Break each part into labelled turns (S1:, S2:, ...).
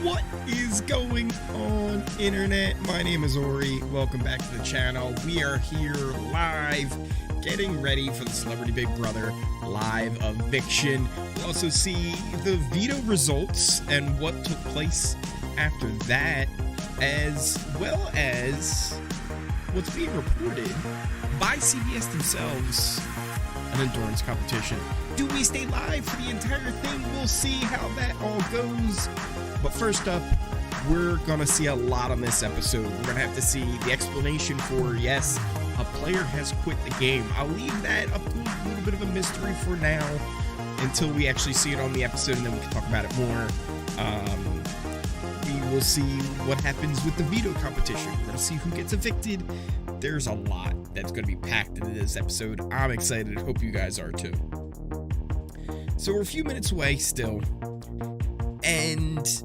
S1: What is going on, internet? My name is Ori. Welcome back to the channel. We are here live, getting ready for the Celebrity Big Brother live eviction. We'll also see the veto results and what took place after that, as well as what's being reported by CBS themselves, an endurance competition. Do we stay live for the entire thing? We'll see how that all goes. But first up, we're gonna see a lot on this episode. We're gonna have to see the explanation for, yes, a player has quit the game. I'll leave that up to a little bit of a mystery for now until we actually see it on the episode, and then we can talk about it more. We will see what happens with the veto competition. We're gonna see who gets evicted. There's a lot that's gonna be packed into this episode. I'm excited. Hope you guys are too. So we're a few minutes away still, and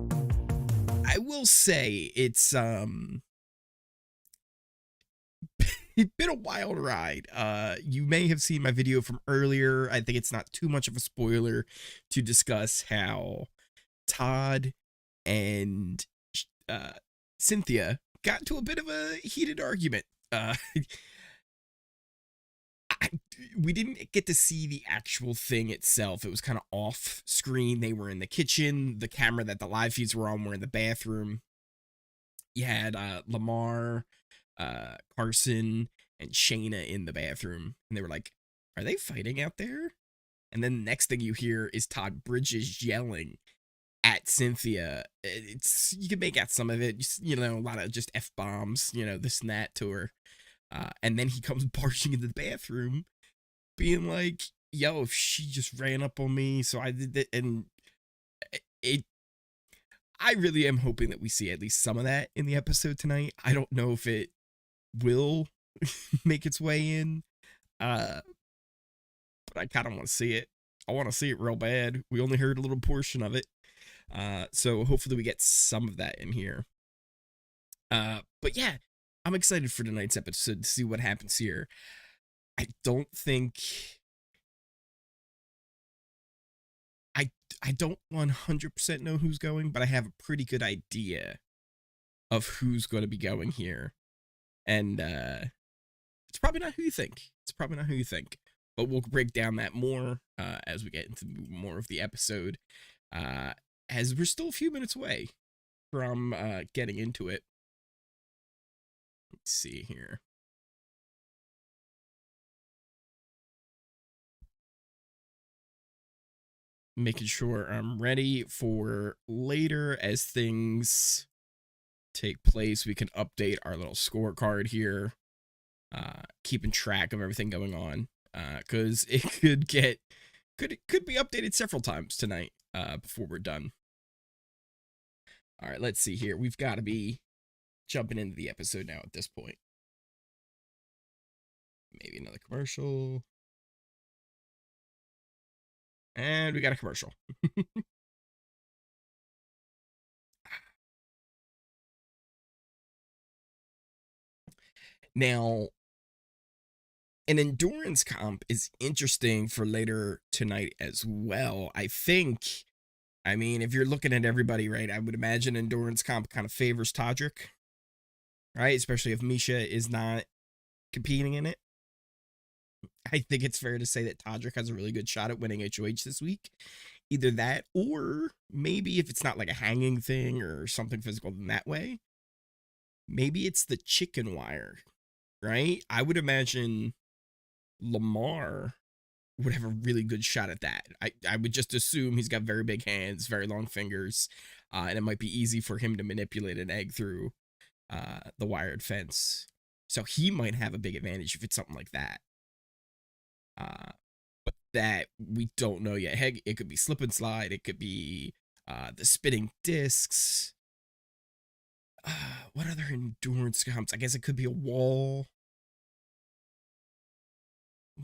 S1: I will say it's been a wild ride. You may have seen my video from earlier. I think it's not too much of a spoiler to discuss how Todd and Cynthia got into a bit of a heated argument. We didn't get to see the actual thing itself. It was kind of off screen. They were in the kitchen. The camera that the live feeds were on were in the bathroom. You had Lamar, Carson, and Shayna in the bathroom. And they were like, are they fighting out there? And then the next thing you hear is Todd Bridges yelling at Cynthia. You can make out some of it, a lot of just F-bombs, this and that to her. And then he comes barging into the bathroom being like, yo, she just ran up on me, so I did that. And I really am hoping that we see at least some of that in the episode tonight. I don't know if it will make its way in, but I kind of want to see it. I want to see it real bad. We only heard a little portion of it, so hopefully we get some of that in here. But yeah, I'm excited for tonight's episode to see what happens here. I don't 100% know who's going, but I have a pretty good idea of who's going to be going here. And it's probably not who you think. But we'll break down that more as we get into more of the episode, as we're still a few minutes away from getting into it. Let's see here. Making sure I'm ready for later as things take place. We can update our little scorecard here, keeping track of everything going on, because it could be updated several times tonight before we're done. All right, let's see here. We've got to be jumping into the episode now at this point. Maybe another commercial. And we got a commercial. Now, an endurance comp is interesting for later tonight as well. I mean, if you're looking at everybody, right, I would imagine endurance comp kind of favors Todrick, right? Especially if Misha is not competing in it. I think it's fair to say that Todrick has a really good shot at winning HOH this week. Either that, or maybe if it's not like a hanging thing or something physical in that way, maybe it's the chicken wire, right? I would imagine Lamar would have a really good shot at that. I would just assume he's got very big hands, very long fingers, and it might be easy for him to manipulate an egg through the wired fence. So he might have a big advantage if it's something like that. But that we don't know yet. Heck, it could be slip and slide. It could be the spinning discs. What other endurance comps? I guess it could be a wall.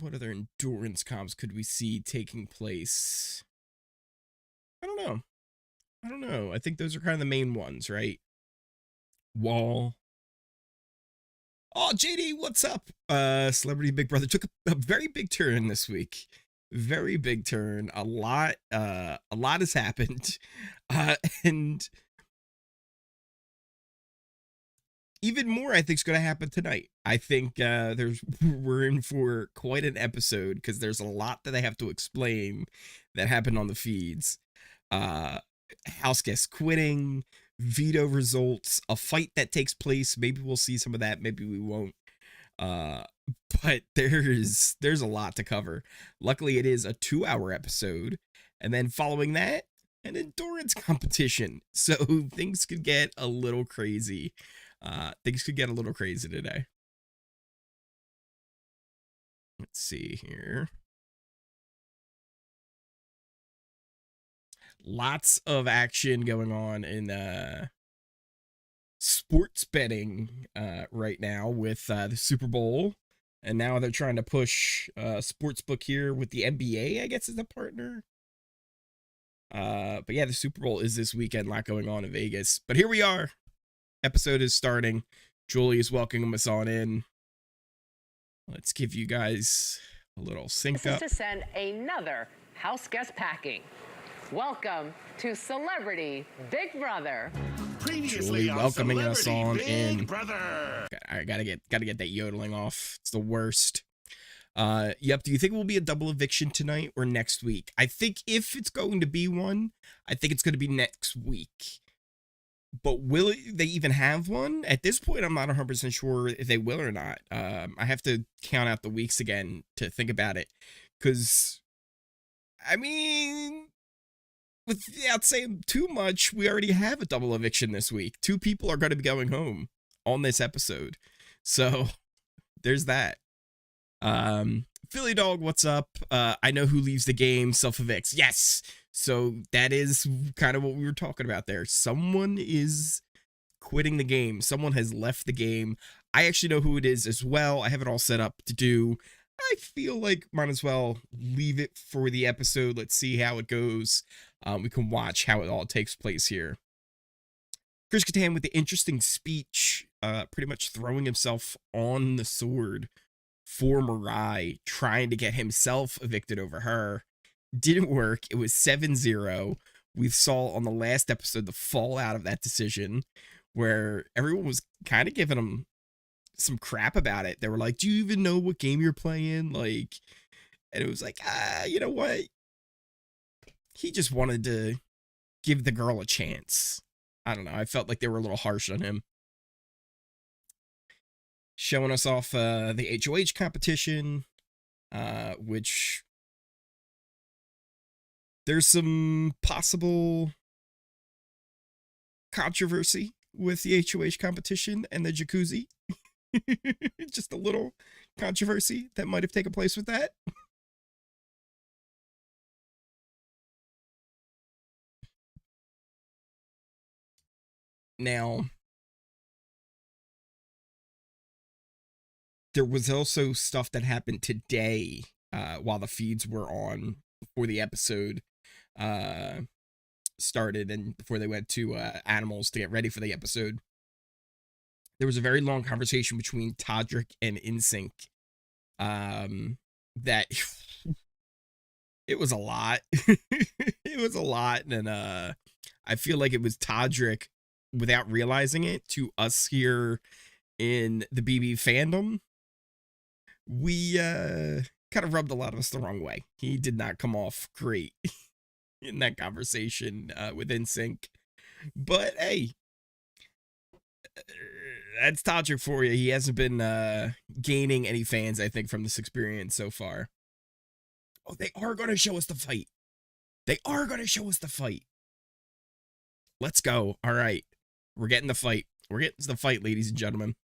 S1: What other endurance comps could we see taking place? I don't know. I think those are kind of the main ones, right? Wall. Oh, JD, what's up? Celebrity Big Brother took a very big turn this week. Very big turn. A lot has happened. And even more I think is going to happen tonight. I think we're in for quite an episode because there's a lot that they have to explain that happened on the feeds. House guests quitting, veto results, a fight that takes place. Maybe we'll see some of that. Maybe we won't. But there's a lot to cover. Luckily, it is a 2-hour episode, and then following that, an endurance competition. So things could get a little crazy. Things could get a little crazy today. Let's see here. Lots of action going on in sports betting right now with the Super Bowl. And now they're trying to push sportsbook here with the NBA, I guess, as a partner. But yeah, the Super Bowl is this weekend. A lot going on in Vegas. But here we are. Episode is starting. Julie is welcoming us on in. Let's give you guys a little sync up.
S2: This is to send another house guest packing. Welcome to Celebrity Big Brother.
S1: Julie welcoming us on in. I gotta get that yodeling off. It's the worst. Yep. Do you think it will be a double eviction tonight or next week? I think if it's going to be one, I think it's going to be next week. But will they even have one? At this point, I'm not 100% sure if they will or not. I have to count out the weeks again to think about it. Because, I mean, without saying too much, we already have a double eviction this week. 2 people are going to be going home on this episode. So, there's that. Philly Dog, what's up? I know who leaves the game, self-evicts. Yes! So that is kind of what we were talking about there. Someone is quitting the game. Someone has left the game. I actually know who it is as well. I have it all set up to do. I feel like might as well leave it for the episode. Let's see how it goes. We can watch how it all takes place here. Chris Kattan with the interesting speech, pretty much throwing himself on the sword for Mirai, trying to get himself evicted over her. Didn't work. It was 7-0. We saw on the last episode the fallout of that decision, where everyone was kind of giving him some crap about it. They were like, do you even know what game you're playing? Like, and it was like, you know what? He just wanted to give the girl a chance. I don't know. I felt like they were a little harsh on him. Showing us off the HOH competition, which there's some possible controversy with the HOH competition and the jacuzzi. Just a little controversy that might have taken place with that. Now, there was also stuff that happened today while the feeds were on before the episode started and before they went to Animals to get ready for the episode. There was a very long conversation between Todrick and InSync that it was a lot. It was a lot. And I feel like it was Todrick, without realizing it, to us here in the BB fandom. We kind of rubbed a lot of us the wrong way. He did not come off great in that conversation with InSync. But hey, that's Todrick for you. He hasn't been gaining any fans, I think, from this experience so far. Oh, they are going to show us the fight. They are going to show us the fight. Let's go. All right. We're getting the fight. We're getting to the fight, ladies and gentlemen.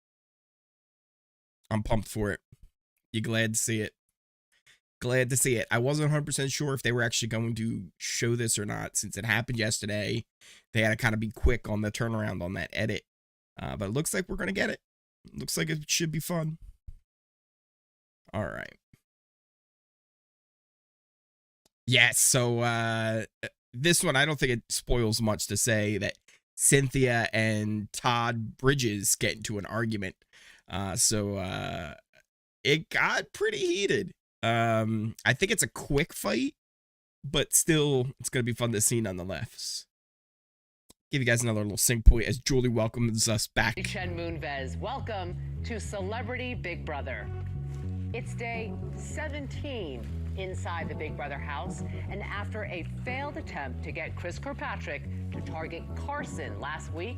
S1: I'm pumped for it. You glad to see it? Glad to see it. I wasn't 100% sure if they were actually going to show this or not, since it happened yesterday. They had to kind of be quick on the turnaround on that edit. But it looks like we're going to get it. Looks like it should be fun. All right. Yes, so this one, I don't think it spoils much to say that Cynthia and Todd Bridges get into an argument. So it got pretty heated. I think it's a quick fight, but still, it's going to be fun to see nonetheless. Give you guys another little sync point as Julie welcomes us back.
S2: Shen Moonves, welcome to Celebrity Big Brother. It's day 17 inside the Big Brother house, and after a failed attempt to get Chris Kirkpatrick to target Carson last week,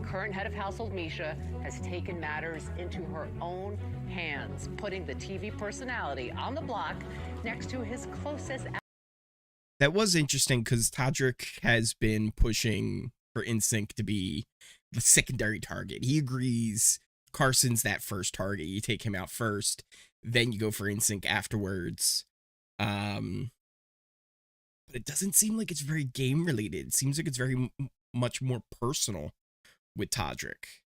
S2: current head of household Misha has taken matters into her own hands, putting the TV personality on the block next to his closest.
S1: That was interesting because Todrick has been pushing for NSYNC to be the secondary target. He agrees Carson's that first target. You take him out first, then you go for NSYNC afterwards. But it doesn't seem like it's very game related. It seems like it's very much more personal with Todrick.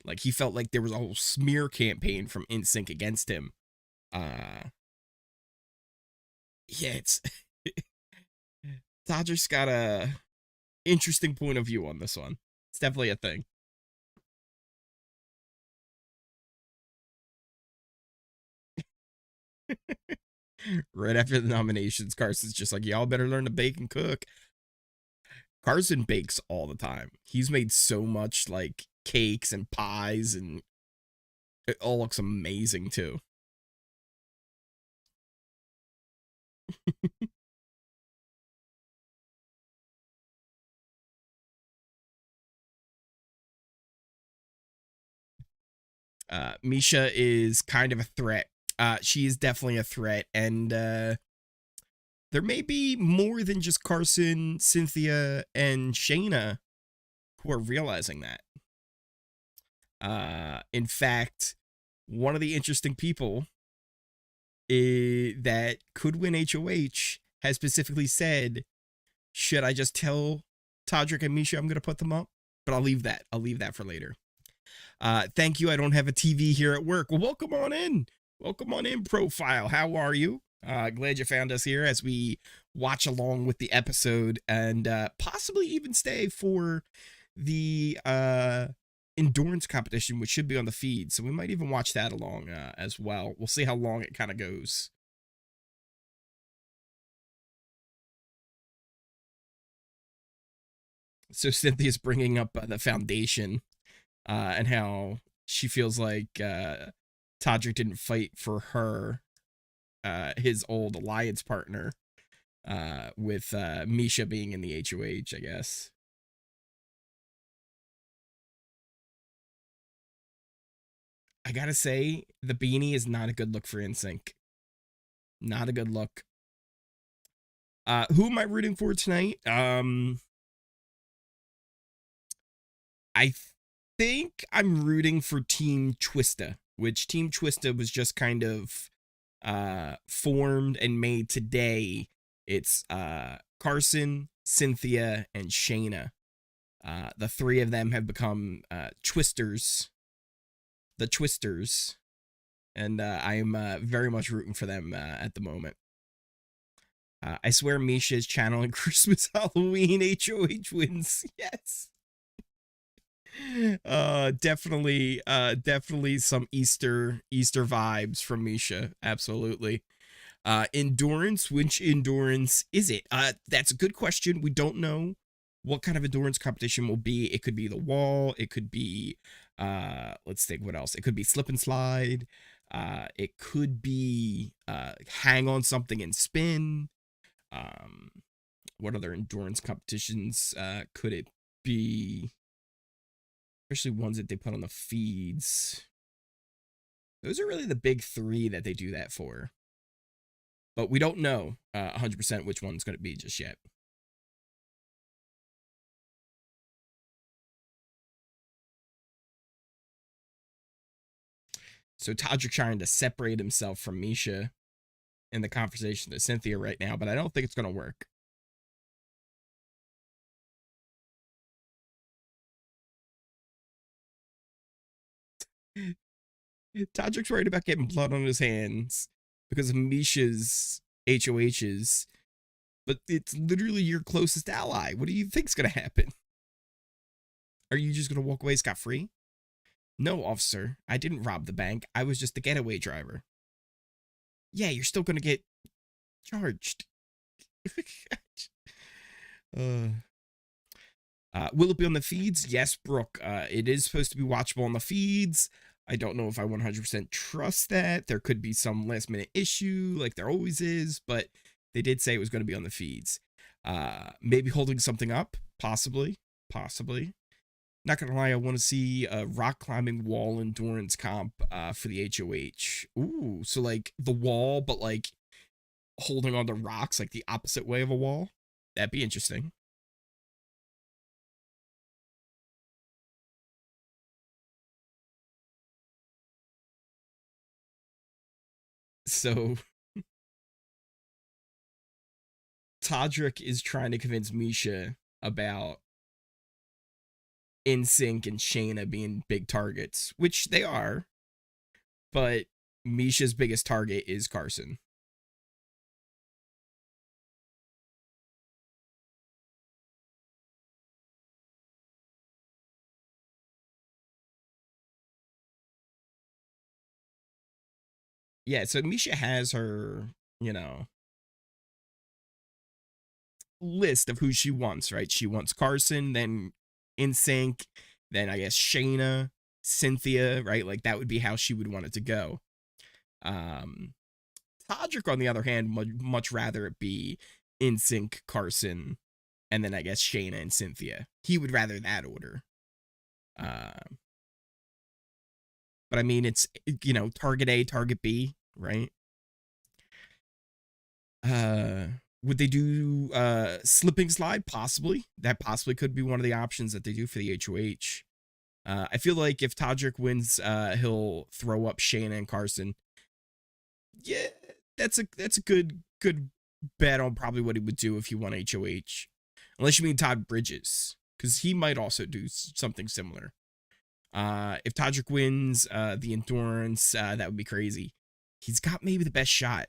S1: Like, he felt like there was a whole smear campaign from NSYNC against him. Yeah, it's Todrick's got a interesting point of view on this one. It's definitely a thing. Right after the nominations, Carson's just like, y'all better learn to bake and cook. Carson bakes all the time. He's made so much, like, cakes and pies, and it all looks amazing, too. Misha is kind of a threat. She is definitely a threat, and there may be more than just Carson, Cynthia, and Shayna who are realizing that. In fact, one of the interesting people that could win HOH has specifically said, should I just tell Todrick and Misha I'm going to put them up? But I'll leave that. I'll leave that for later. Thank you. I don't have a TV here at work. Well, welcome on in. Welcome on in, Profile. How are you? Glad you found us here as we watch along with the episode and possibly even stay for the endurance competition, which should be on the feed. So we might even watch that along as well. We'll see how long it kind of goes. So Cynthia's bringing up the foundation and how she feels like Todrick didn't fight for her, his old alliance partner, with Misha being in the HOH, I guess. I gotta say, the beanie is not a good look for NSYNC. Not a good look. Who am I rooting for tonight? I think I'm rooting for Team Twista, which Team Twista was just kind of formed and made today. It's Carson, Cynthia, and Shayna. The three of them have become Twisters. The Twisters. And I am very much rooting for them at the moment. I swear Misha is channeling Christmas, Halloween, HOH wins. Yes. Definitely some Easter vibes from Misha. Absolutely. Endurance, which endurance is it? That's a good question. We don't know what kind of endurance competition will be. It could be the wall, it could be let's think what else. It could be slip and slide. It could be hang on something and spin. What other endurance competitions could it be? Especially ones that they put on the feeds. Those are really the big three that they do that for. But we don't know 100% which one's going to be just yet. So Todrick trying to separate himself from Misha in the conversation to Cynthia right now, but I don't think it's going to work. Todrick's worried about getting blood on his hands because of Misha's HOHs, but it's literally your closest ally. What do you think's going to happen? Are you just going to walk away scot-free? No, officer, I didn't rob the bank. I was just the getaway driver. Yeah, you're still going to get charged. Will it be on the feeds? Yes, Brooke. It is supposed to be watchable on the feeds. I don't know if I 100% trust that. There could be some last minute issue, like there always is, but they did say it was going to be on the feeds. Maybe holding something up, possibly. Not gonna lie, I want to see a rock climbing wall endurance comp for the HOH. Ooh, so like the wall, but like holding on to rocks, like the opposite way of a wall. That'd be interesting. So Todrick is trying to convince Misha about NSYNC and Shayna being big targets, which they are, but Misha's biggest target is Carson. Yeah, so Misha has her, list of who she wants, right? She wants Carson, then NSYNC, then I guess Shayna, Cynthia, right? Like that would be how she would want it to go. Todrick, on the other hand, would much rather it be NSYNC, Carson, and then I guess Shayna and Cynthia. He would rather that order. But I mean, it's, target A, target B, right? Would they do slipping slide? Possibly. That possibly could be one of the options that they do for the HOH. I feel like if Todrick wins, he'll throw up Shayna and Carson. Yeah, that's a good bet on probably what he would do if he won HOH. Unless you mean Todd Bridges, because he might also do something similar. If Todrick wins the endurance, that would be crazy. He's got maybe the best shot.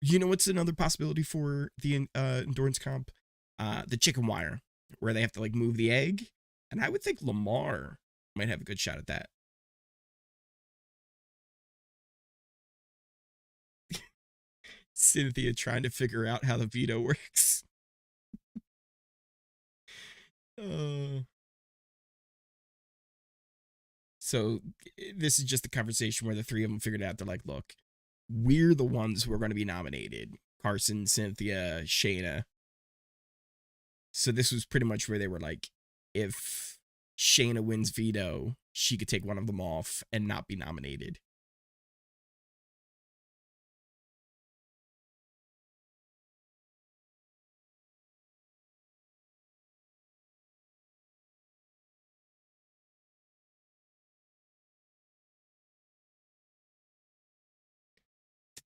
S1: You know what's another possibility for the endurance comp? The chicken wire, where they have to like move the egg. And I would think Lamar might have a good shot at that. Cynthia trying to figure out how the veto works. So this is just a conversation where the three of them figured out. They're like, look, we're the ones who are going to be nominated. Carson, Cynthia, Shayna. So this was pretty much where they were like, if Shayna wins veto, she could take one of them off and not be nominated.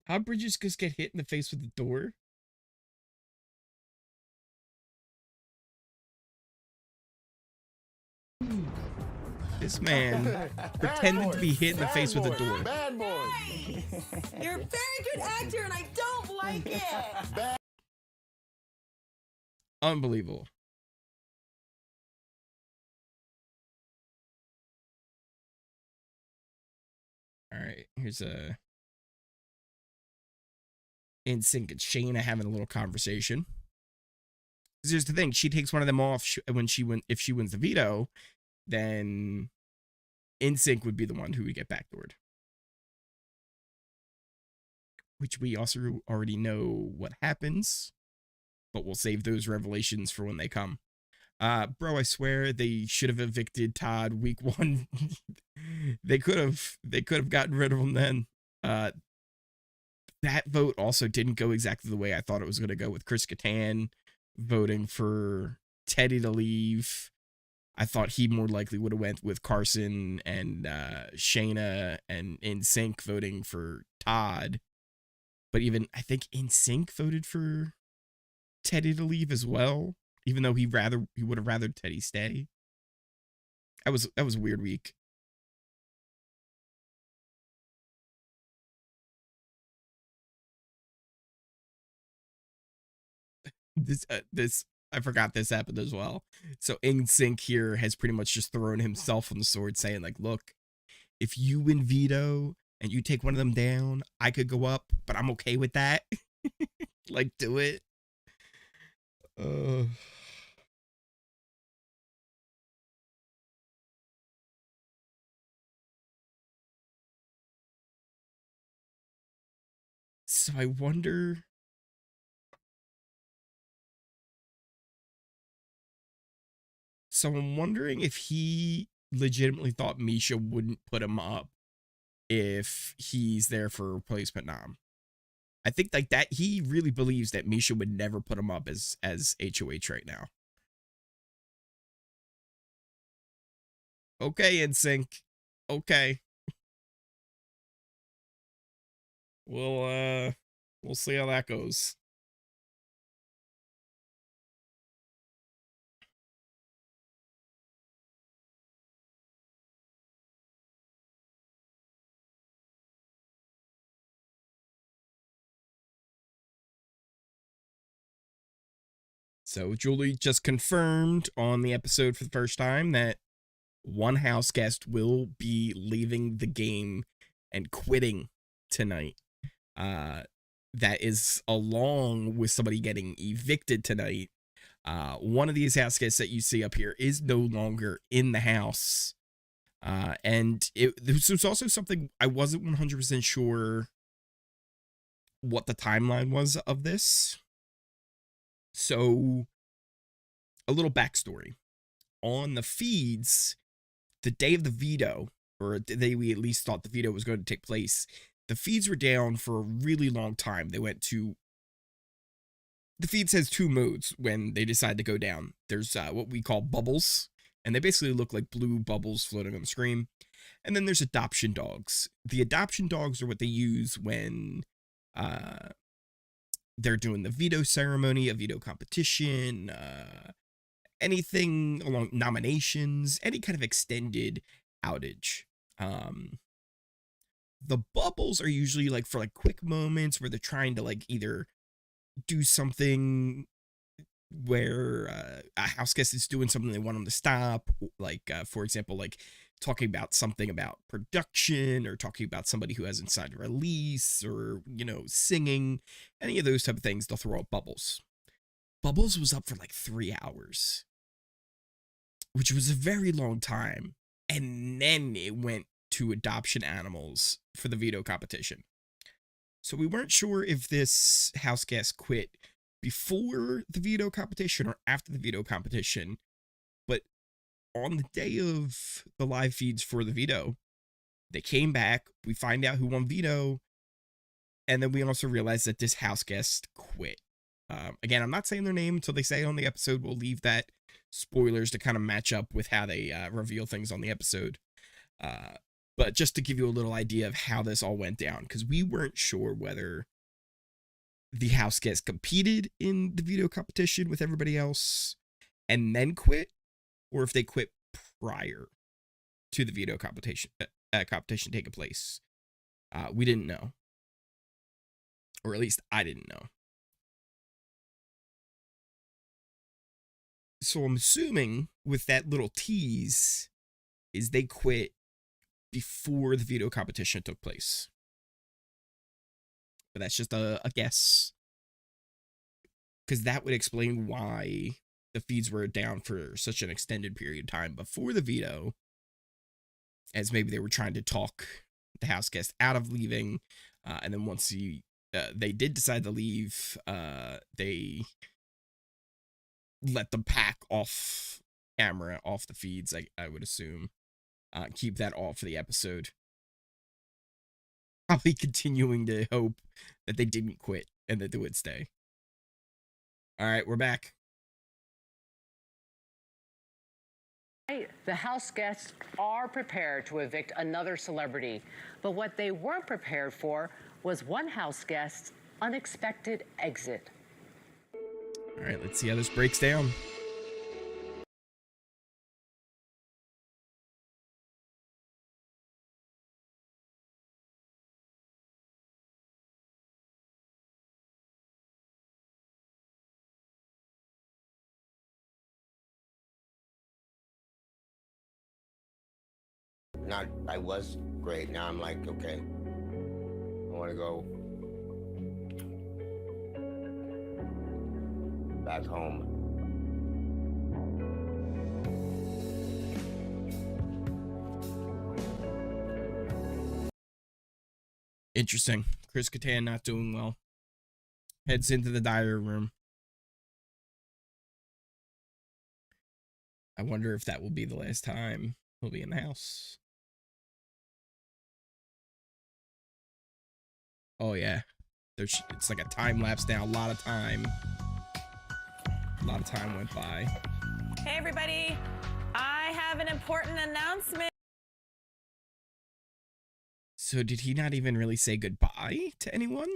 S1: How Bridges just get hit in the face with the door? This man pretended to be hit in the face with a door.
S3: Bad boy.
S4: You're a very good actor, and I don't like it.
S1: Unbelievable. All right, here's a NSYNC and Shayna having a little conversation. Because here's the thing: she takes one of them off if she wins the veto, then NSYNC would be the one who would get backdoored. Which we also already know what happens, but we'll save those revelations for when they come. Bro, I swear they should have evicted Todd week 1. They could have gotten rid of him then. That vote also didn't go exactly the way I thought it was going to go, with Chris Kattan voting for Teddy to leave. I thought he more likely would have went with Carson and Shayna, and NSYNC voting for Todd. But even I think NSYNC voted for Teddy to leave as well, even though he would have rather Teddy stay. That was a weird week. This I forgot this happened as well. So NSYNC here has pretty much just thrown himself on the sword, saying like, look, if you win veto and you take one of them down, I could go up, but I'm okay with that. Like, do it. So I wonder. So I'm wondering if he legitimately thought Misha wouldn't put him up if he's there for replacement nom. I think like that he really believes that Misha would never put him up as HOH right now. Okay, NSYNC. Okay. We'll see how that goes. So Julie just confirmed on the episode for the first time that one house guest will be leaving the game and quitting tonight. That is along with somebody getting evicted tonight. One of these house guests that you see up here is no longer in the house. And this was also something I wasn't 100% sure what the timeline was of this. So, a little backstory. On the feeds, the day of the veto, or the day we at least thought the veto was going to take place, the feeds were down for a really long time. They went to... The feed says 2 modes when they decide to go down. There's what we call bubbles, and they basically look like blue bubbles floating on the screen. And then there's adoption dogs. The adoption dogs are what they use when they're doing the veto ceremony, a veto competition, anything along nominations, any kind of extended outage. The bubbles are usually like for like quick moments where they're trying to like either do something where a house guest is doing something they want them to stop, like for example, like talking about something about production, or talking about somebody who hasn't signed a release, or, you know, singing, any of those type of things. They'll throw up bubbles. Bubbles was up for like 3 hours, which was a very long time, and then it went to adoption animals for the veto competition. So we weren't sure if this house guest quit before the veto competition or after the veto competition, but on the day of the live feeds for the veto, they came back, we find out who won veto, and then we also realized that this house guest quit. Again, I'm not saying their name until they say it on the episode. We'll leave that spoilers to kind of match up with how they reveal things on the episode. But just to give you a little idea of how this all went down, because we weren't sure whether the house guest competed in the veto competition with everybody else and then quit, or if they quit prior to the veto competition taking place. We didn't know, or at least I didn't know. So I'm assuming with that little tease is they quit before the veto competition took place. But that's just a guess, because that would explain why the feeds were down for such an extended period of time before the veto, as maybe they were trying to talk the house guest out of leaving, and then once they did decide to leave, they let them pack off camera, off the feeds, I would assume. Keep that all for the episode. Probably continuing to hope that they didn't quit and that they would stay. All right, we're back.
S2: The house guests are prepared to evict another celebrity, but what they weren't prepared for was one house guest's unexpected exit.
S1: All right, let's see how this breaks down.
S3: I was great. Now I'm like, okay, I want to go back home.
S1: Interesting. Chris Kattan not doing well. Heads into the diary room. I wonder if that will be the last time he'll be in the house. Oh, yeah. It's like a time lapse now. A lot of time went by.
S4: Hey, everybody. I have an important announcement.
S1: So did he not even really say goodbye to anyone?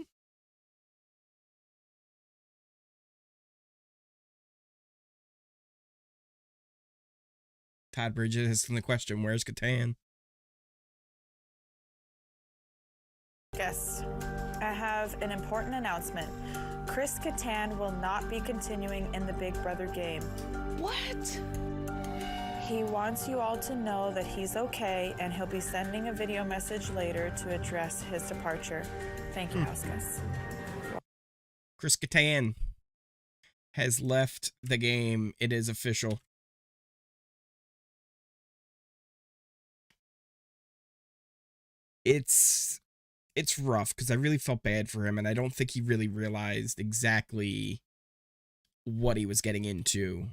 S1: Todd Bridges asking the question, where's Kattan?
S5: Yes, I have an important announcement. Chris Kattan will not be continuing in the Big Brother game.
S4: What?
S5: He wants you all to know that he's okay, and he'll be sending a video message later to address his departure. Thank you, house guests.
S1: Chris Kattan has left the game. It is official. It's rough because I really felt bad for him, and I don't think he really realized exactly what he was getting into.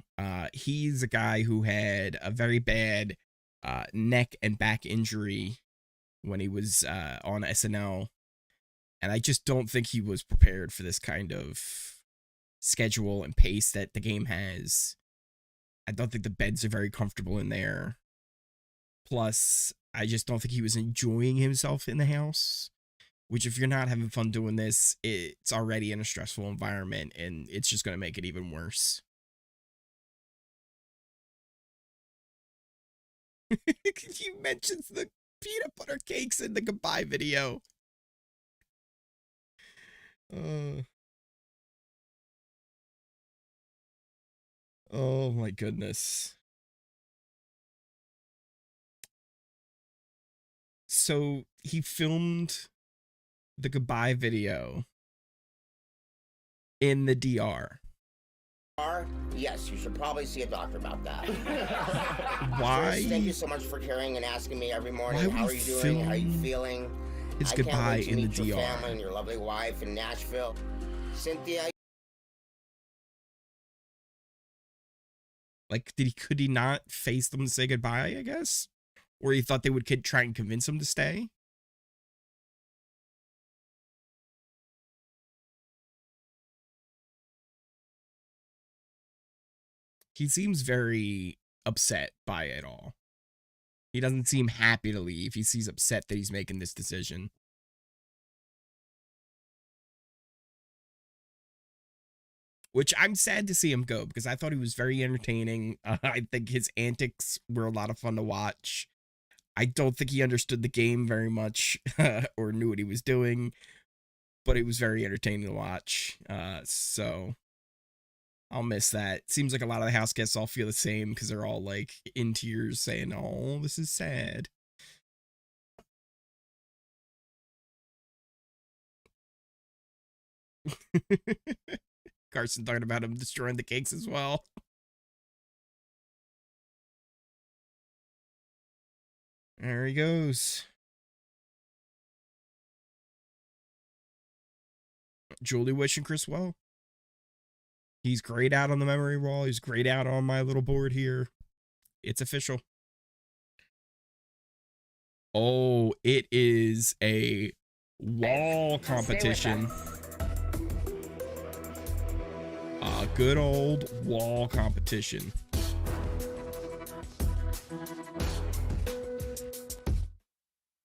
S1: He's a guy who had a very bad neck and back injury when he was on SNL, and I just don't think he was prepared for this kind of schedule and pace that the game has. I don't think the beds are very comfortable in there. Plus, I just don't think he was enjoying himself in the house, which if you're not having fun doing this, it's already in a stressful environment, and it's just going to make it even worse. He mentions the peanut butter cakes in the goodbye video. Oh my goodness. So he filmed the goodbye video in the DR.
S3: Yes, you should probably see a doctor about that.
S1: Why?
S3: First, thank you so much for caring and asking me every morning.
S1: Why
S3: How
S1: would
S3: are you
S1: you
S3: doing? How are you
S1: film
S3: feeling?
S1: his
S3: I can't
S1: goodbye
S3: wait to
S1: in the
S3: meet your
S1: DR?
S3: family and your lovely wife in Nashville. Cynthia.
S1: Like, could he not face them to say goodbye, I guess? Or he thought they would try and convince him to stay? He seems very upset by it all. He doesn't seem happy to leave. He seems upset that he's making this decision. Which I'm sad to see him go, because I thought he was very entertaining. I think his antics were a lot of fun to watch. I don't think he understood the game very much or knew what he was doing, but it was very entertaining to watch. So I'll miss that. It seems like a lot of the house guests all feel the same because they're all like in tears saying, oh, this is sad. Carson talking about him destroying the cakes as well. There he goes. Julie wishing Chris well. He's grayed out on the memory wall. He's grayed out on my little board here. It's official. Oh, it is a wall competition. A good old wall competition.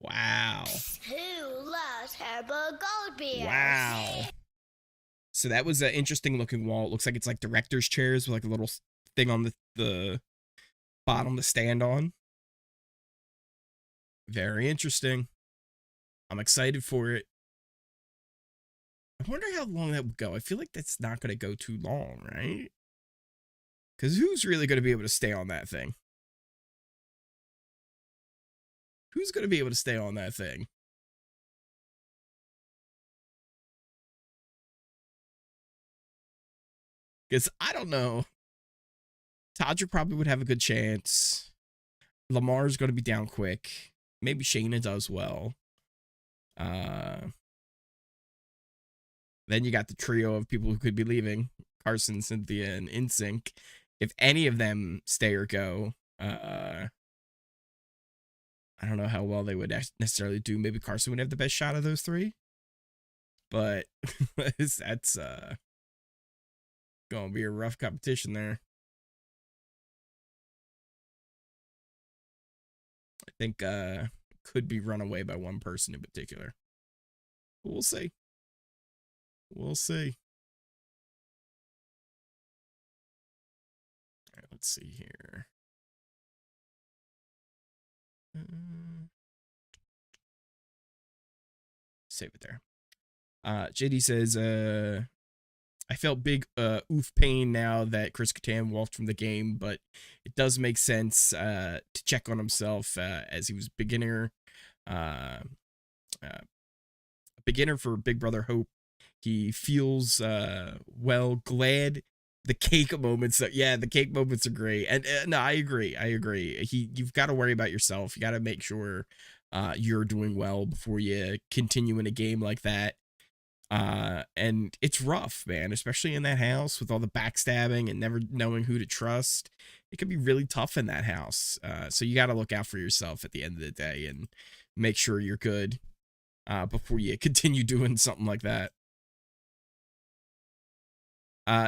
S1: Wow.
S6: Who loves Herbal Gold Beer?
S1: Wow. So that was an interesting looking wall. It looks like it's like director's chairs with like a little thing on the bottom to stand on. Very interesting. I'm excited for it. I wonder how long that would go. I feel like that's not going to go too long, right? Because who's really going to be able to stay on that thing? Who's going to be able to stay on that thing? Because I don't know. Todrick probably would have a good chance. Lamar's going to be down quick. Maybe Shayna does well. Then you got the trio of people who could be leaving: Carson, Cynthia, and InSync. If any of them stay or go, I don't know how well they would necessarily do. Maybe Carson would have the best shot of those three, but that's gonna be a rough competition there. I think could be run away by one person in particular. But we'll see. We'll see. All right, let's see here. Save it there. JD says, I felt big oof pain now that Chris Kattan walked from the game, but it does make sense to check on himself as he was a beginner for Big Brother Hope. He feels well, glad. The cake moments, the cake moments are great. And no, I agree. You've got to worry about yourself. You got to make sure you're doing well before you continue in a game like that. And it's rough, man, especially in that house with all the backstabbing and never knowing who to trust. It can be really tough in that house. So you got to look out for yourself at the end of the day and make sure you're good before you continue doing something like that.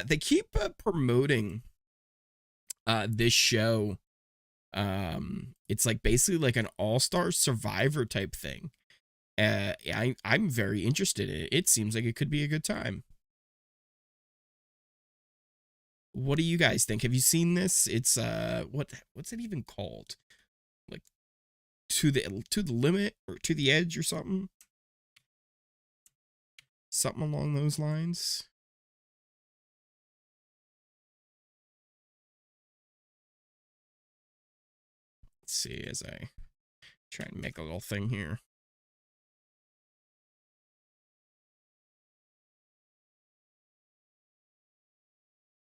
S1: They keep promoting this show. It's like basically like an all-star Survivor type thing. I'm very interested in it. It seems like it could be a good time. What do you guys think? Have you seen this? It's what's it even called? Like to the limit or to the edge or something? Something along those lines. Let's see as I try and make a little thing here.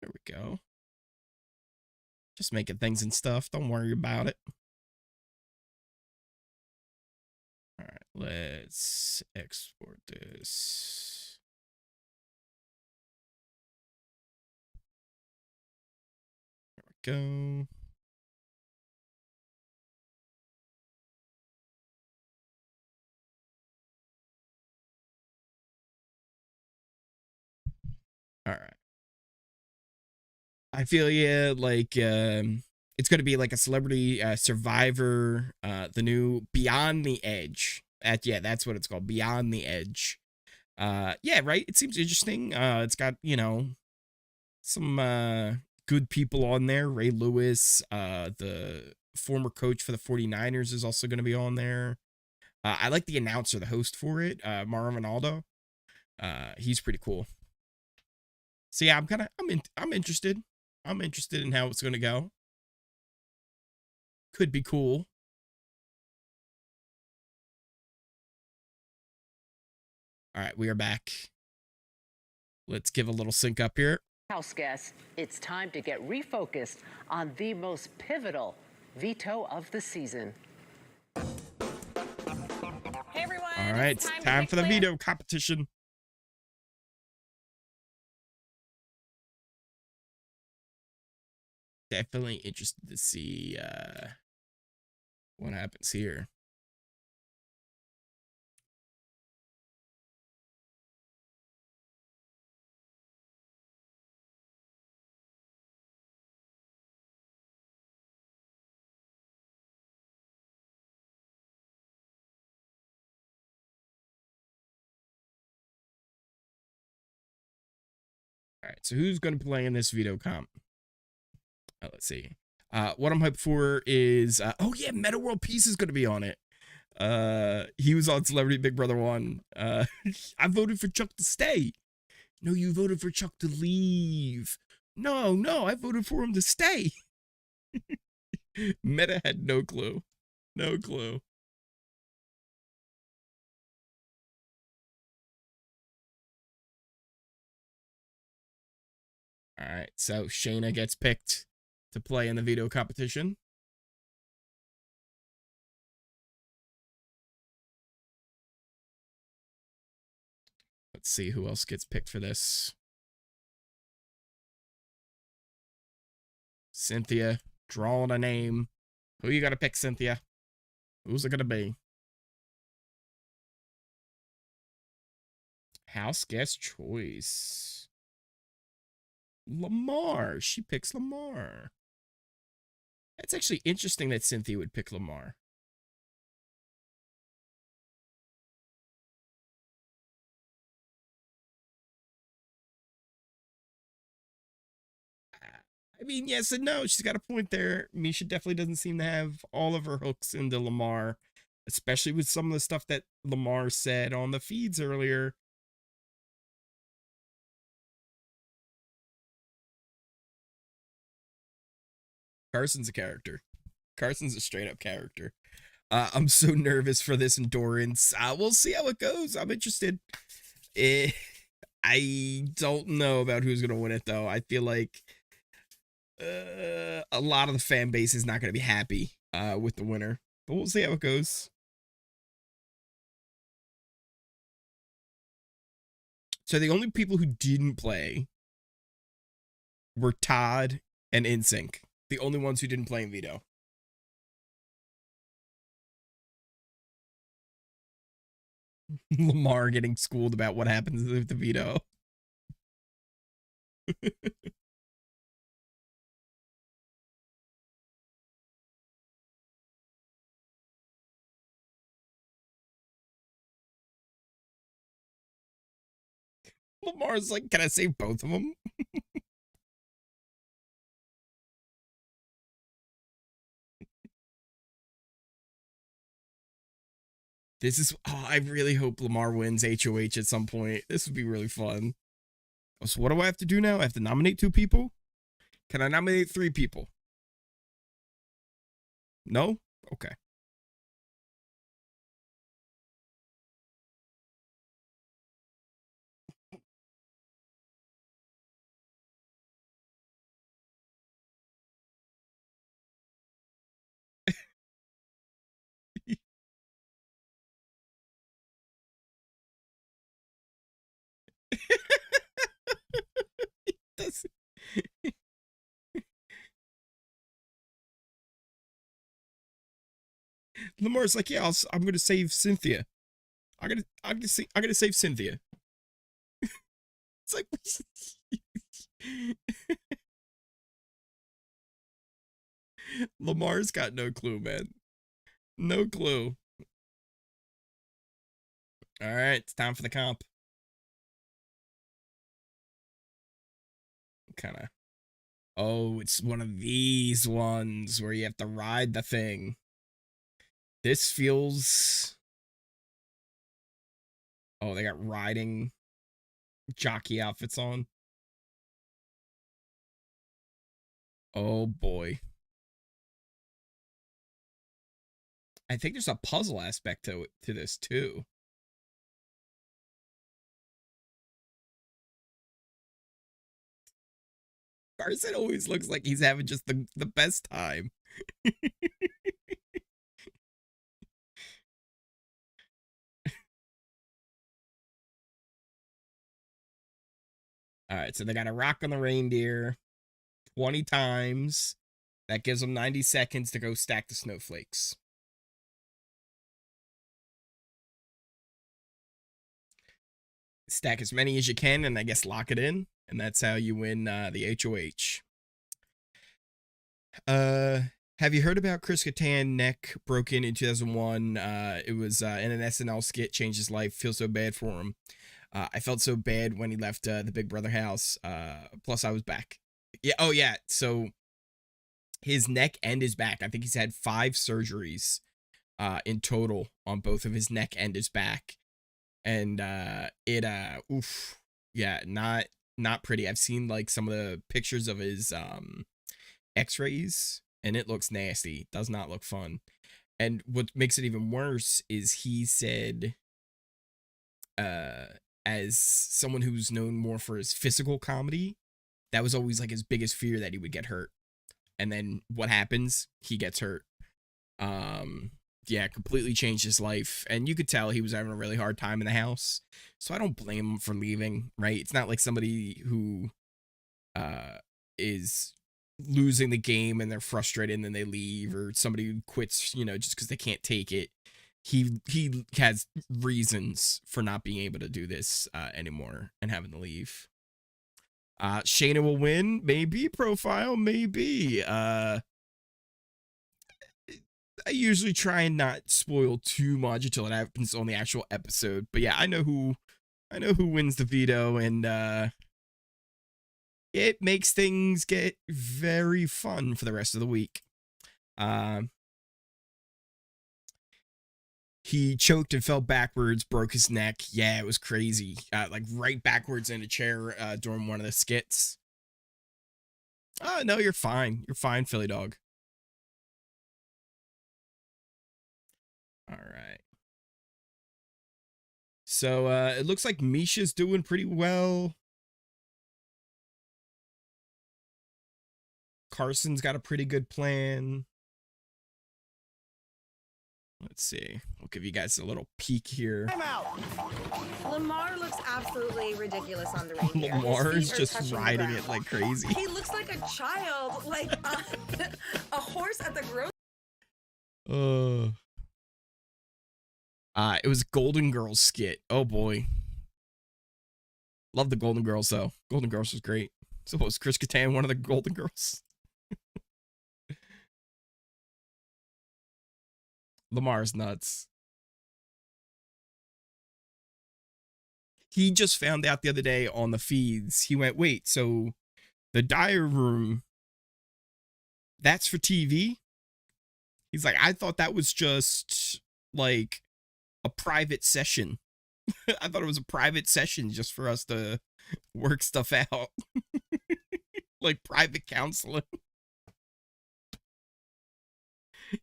S1: There we go. Just making things and stuff. Don't worry about it. All right, let's export this. There we go. All right. I feel like it's going to be like a celebrity Survivor, the new Beyond the Edge. That's what it's called, Beyond the Edge. Yeah, right. It seems interesting. It's got, some good people on there. Ray Lewis, the former coach for the 49ers, is also going to be on there. I like the announcer, the host for it, Mauro Ronaldo. He's pretty cool. So yeah, I'm interested. I'm interested in how it's going to go. Could be cool. All right, we are back. Let's give a little sync up here.
S2: House guests, it's time to get refocused on the most pivotal veto of the season.
S4: Hey everyone.
S1: All right, it's time for the veto competition. Definitely interested to see what happens here. All right, so who's going to play in this veto comp? Let's see. What I'm hyped for is, oh yeah, Meta World Peace is going to be on it. He was on Celebrity Big Brother 1. I voted for Chuck to stay. No, you voted for Chuck to leave. No, I voted for him to stay. Meta had no clue. No clue. All right, so Shayna gets picked to play in the veto competition. Let's see who else gets picked for this. Cynthia, drawing a name. Who you gotta pick, Cynthia? Who's it gonna be? House guest choice. Lamar. She picks Lamar. That's actually interesting that Cynthia would pick Lamar. I mean, yes and no. She's got a point there. Misha definitely doesn't seem to have all of her hooks into Lamar, especially with some of the stuff that Lamar said on the feeds earlier. Carson's a character. Carson's a straight up character. I'm so nervous for this endurance. We'll see how it goes. I'm interested. I don't know about who's going to win it, though. I feel like a lot of the fan base is not going to be happy with the winner. But we'll see how it goes. So the only people who didn't play were Todd and InSync. The only ones who didn't play in Veto. Lamar getting schooled about what happens with the Veto. Lamar's like, can I save both of them? This is, I really hope Lamar wins HOH at some point. This would be really fun. So what do I have to do now? I have to nominate 2 people? Can I nominate 3 people? No? Okay. Lamar's like, yeah, I'm gonna save Cynthia. I'm gonna save Cynthia. It's like, Lamar's got no clue, man. No clue. All right, it's time for the comp. Kind of. Oh, it's one of these ones where you have to ride the thing. This feels... Oh, they got riding jockey outfits on. Oh, boy. I think there's a puzzle aspect to this, too. Carson always looks like he's having just the best time. All right, so they got to rock on the reindeer 20 times. That gives them 90 seconds to go stack the snowflakes. Stack as many as you can, and I guess lock it in. And that's how you win the HOH. Have you heard about Chris Kattan neck broken in 2001? It was in an SNL skit, changed his life. Feel so bad for him. I felt so bad when he left the Big Brother house. Plus, I was back. Yeah. Oh, yeah. So his neck and his back. I think he's had 5 surgeries in total on both of his neck and his back. And oof. Yeah, not pretty. I've seen like some of the pictures of his x-rays, and it looks nasty. Does not look fun. And what makes it even worse is he said, as someone who's known more for his physical comedy, that was always like his biggest fear, that he would get hurt. And then what happens? He gets hurt. yeah, completely changed his life. And you could tell he was having a really hard time in the house. So I don't blame him for leaving, right? It's not like somebody who is losing the game and they're frustrated and then they leave, or somebody who quits, you know, just because they can't take it. He has reasons for not being able to do this anymore and having to leave. Shayna will win, maybe. Profile, maybe. I usually try and not spoil too much until it happens on the actual episode. But yeah, I know who wins the veto, and it makes things get very fun for the rest of the week. He choked and fell backwards, broke his neck. Yeah, it was crazy. Like right backwards in a chair during one of the skits. Oh, no, you're fine. You're fine, Philly dog. All right. So it looks like Misha's doing pretty well. Carson's got a pretty good plan. Let's see. I'll give you guys a little peek here.
S4: Lamar looks absolutely ridiculous on the reindeer.
S1: Lamar is just riding it like crazy.
S4: He looks like a child, like a horse at the grocery.
S1: It was Golden Girls skit. Oh boy. Love the Golden Girls though. Golden Girls was great. So was Chris Kattan one of the Golden Girls? Lamar's nuts. He just found out the other day on the feeds. He went, wait, so the diary room, that's for TV? He's like, I thought that was just like a private session. I thought it was a private session just for us to work stuff out. Like private counseling.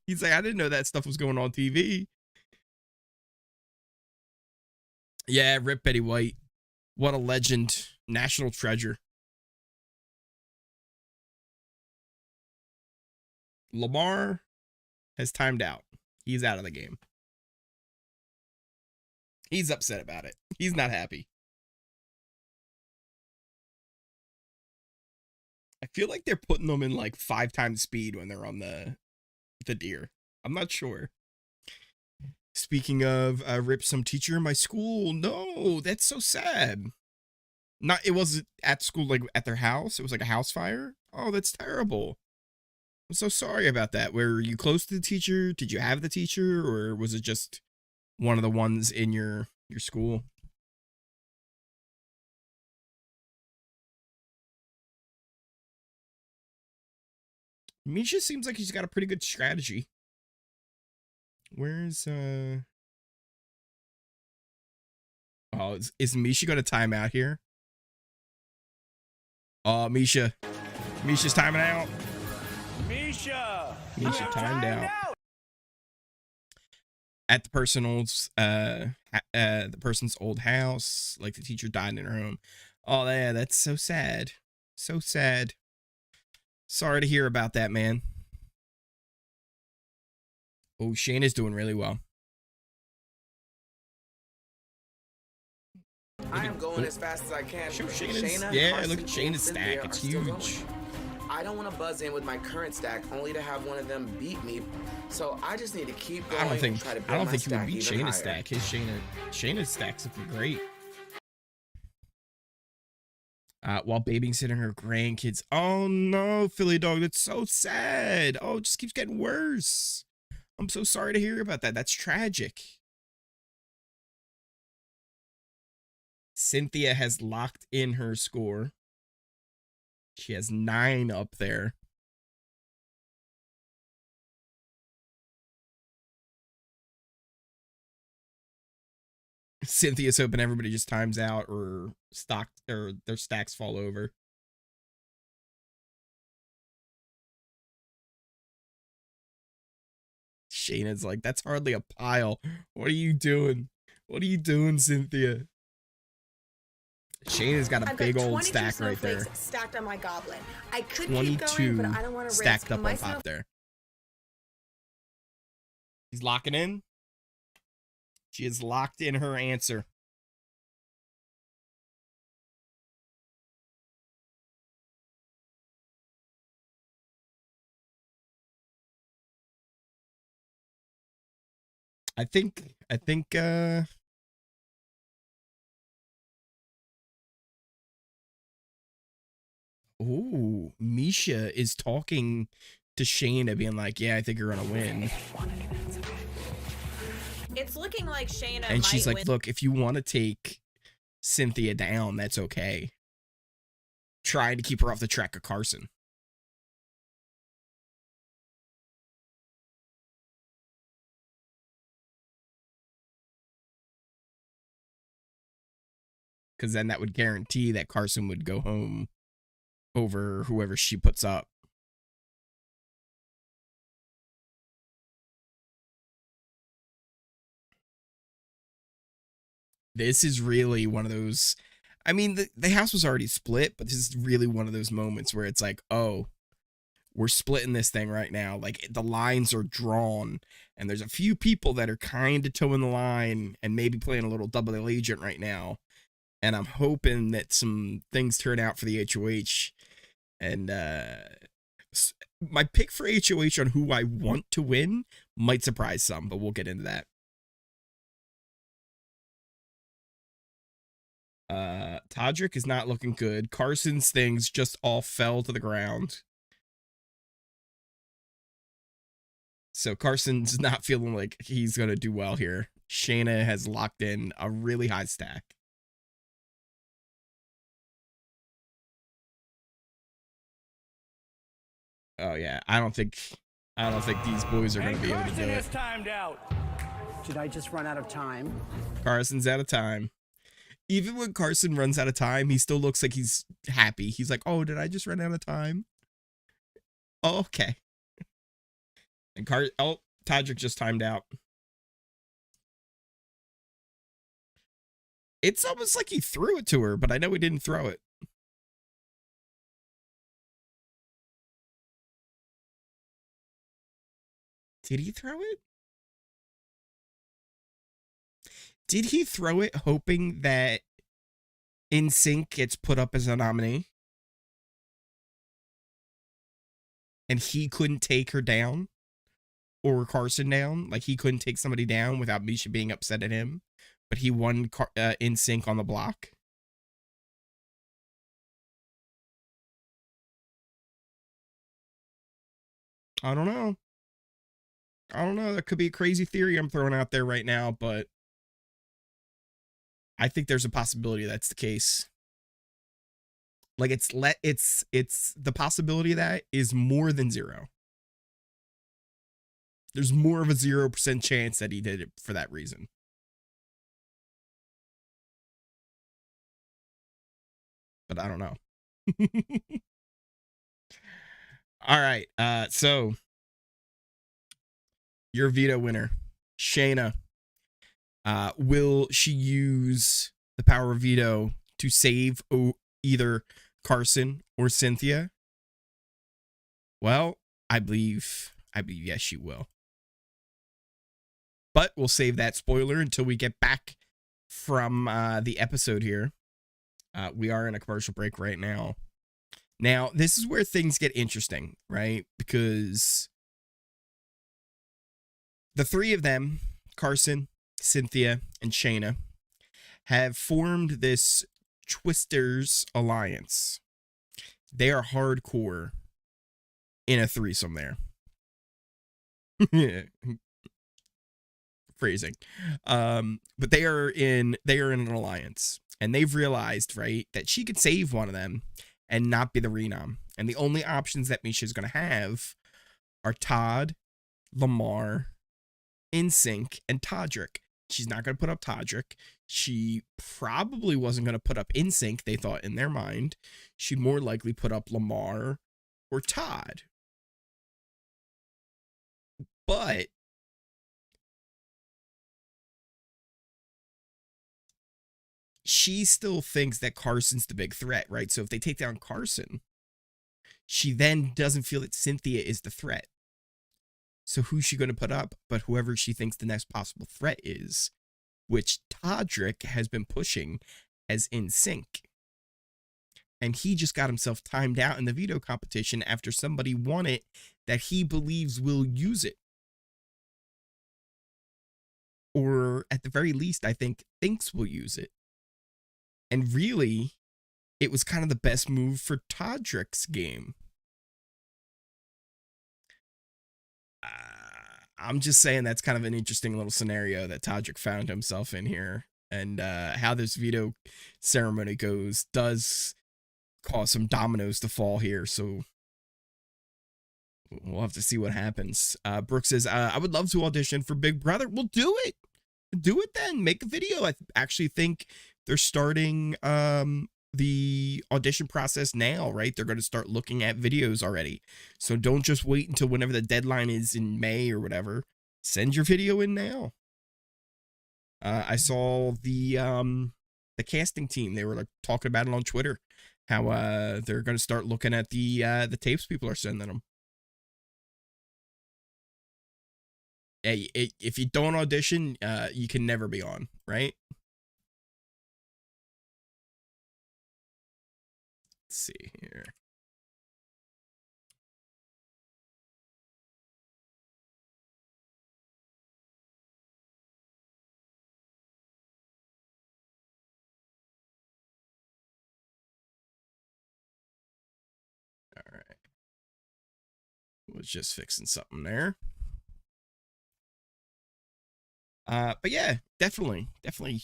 S1: He's like, I didn't know that stuff was going on TV. Yeah, rip Betty White. What a legend. National treasure. Lamar has timed out. He's out of the game. He's upset about it. He's not happy. I feel like they're putting them in like 5 times speed when they're on the deer. I'm not sure. Speaking of, rip some teacher in my school. No, that's so sad. It wasn't at school, like at their house. It was like a house fire. Oh, that's terrible. I'm so sorry about that. Were you close to the teacher? Did you have the teacher, or was it just one of the ones in your school? Misha seems like he's got a pretty good strategy. Where's oh, is Misha gonna time out here? Oh, Misha's timing out. Misha timed out. At the person's old house, like the teacher died in her home. Oh yeah, that's so sad. So sad. Sorry to hear about that, man. Oh, Shayna's doing really well.
S7: I am going as fast as I can.
S1: Show Shayna's, yeah, look at Shayna's stack. It's huge.
S7: I don't want to buzz in with my current stack only to have one of them beat me. So I just need to keep going.
S1: I don't think he would beat
S7: Shayna's
S1: Shayna's stack. Shayna's stack's looking great. While babysitting her grandkids. Oh no, Philly dog, that's so sad. Oh, it just keeps getting worse. I'm so sorry to hear about that. That's tragic. Cynthia has locked in her score. She has 9 up there. Cynthia's hoping everybody just times out or their stacks fall over. Shayna's like, that's hardly a pile. What are you doing? What are you doing, Cynthia? Shayna's got a big old stack right there.
S4: Stacked on my goblin. I could
S1: 22
S4: keep going, but I don't want to
S1: stacked
S4: risk
S1: up on
S4: myself.
S1: top there. He's locking in. She is locked in her answer. I think ooh, Misha is talking to Shayna, being like, yeah, I think you're gonna win.
S4: It's looking like Shayna
S1: And she's
S4: might
S1: like,
S4: win.
S1: look, if you want to take Cynthia down, that's okay. Trying to keep her off the track of Carson. Because then that would guarantee that Carson would go home over whoever she puts up. This is really one of those. I mean, the house was already split, but this is really one of those moments where it's like, oh, we're splitting this thing right now. Like, the lines are drawn, and there's a few people that are kind of toeing the line and maybe playing a little double agent right now. And I'm hoping that some things turn out for the HOH. And my pick for HOH on who I want to win might surprise some, but we'll get into that. Todrick is not looking good. Carson's things just all fell to the ground. So Carson's not feeling like he's going to do well here. Shayna has locked in a really high stack. Oh yeah, I don't think these boys are going to be able to do it.
S8: Timed out. Did I just run out of time?
S1: Carson's out of time. Even when Carson runs out of time, he still looks like he's happy. He's like, oh, did I just run out of time? Oh, okay. And Todrick just timed out. It's almost like he threw it to her, but I know he didn't throw it. Did he throw it? Did he throw it hoping that NSYNC gets put up as a nominee? And he couldn't take her down? Or Carson down? Like, he couldn't take somebody down without Misha being upset at him? But he won NSYNC on the block? I don't know. That could be a crazy theory I'm throwing out there right now, but I think there's a possibility that's the case. Like, it's the possibility of that is more than zero. There's more of a 0% chance that he did it for that reason. But I don't know. All right. So your veto winner, Shayna. Will she use the power of veto to save either Carson or Cynthia? Well, I believe yes, she will. But we'll save that spoiler until we get back from the episode here. We are in a commercial break right now. Now, this is where things get interesting, right? Because the three of them, Carson, Cynthia, and Shayna, have formed this Twisters alliance. They are hardcore in a threesome there. Phrasing. But they are in an alliance. And they've realized, right, that she could save one of them and not be the renom. And the only options that Misha's going to have are Todd, Lamar, NSYNC, and Todrick. She's not going to put up Todrick. She probably wasn't going to put up NSYNC, they thought in their mind. She'd more likely put up Lamar or Todd. But she still thinks that Carson's the big threat, right? So if they take down Carson, she then doesn't feel that Cynthia is the threat. So who's she going to put up? But whoever she thinks the next possible threat is, which Todrick has been pushing as in sync. And he just got himself timed out in the veto competition after somebody won it that he believes will use it. Or at the very least, I think thinks will use it. And really, it was kind of the best move for Todrick's game. I'm just saying that's kind of an interesting little scenario that Todrick found himself in here. And how this veto ceremony goes does cause some dominoes to fall here. So we'll have to see what happens. Brooke says, I would love to audition for Big Brother. We'll do it. Do it then. Make a video. I actually think they're starting the audition process now, right? They're going to start looking at videos already. So don't just wait until whenever the deadline is in May or whatever. Send your video in now. I saw the casting team. They were like talking about it on Twitter. How they're going to start looking at the tapes people are sending them. Hey, if you don't audition, you can never be on, right? Let's see here. All right. Was just fixing something there. But yeah, definitely,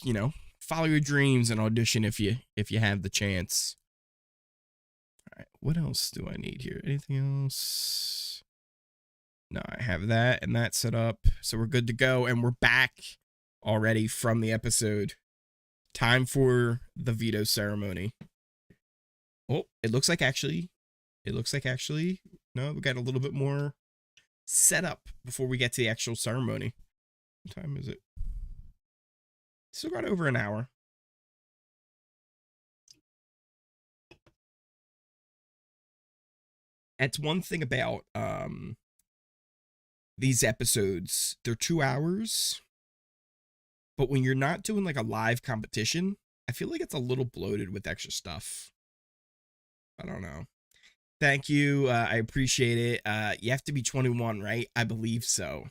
S1: you know, follow your dreams and audition if you have the chance. All right, what else do I need here? Anything else? No, I have that and that set up, so we're good to go, and we're back already from the episode. Time for the veto ceremony. Oh, it looks like actually, no, we got a little bit more set up before we get to the actual ceremony. What time is it? Still got over an hour. That's one thing about these episodes. They're 2 hours. But when you're not doing like a live competition, I feel like it's a little bloated with extra stuff. I don't know. Thank you. I appreciate it. You have to be 21, right? I believe so.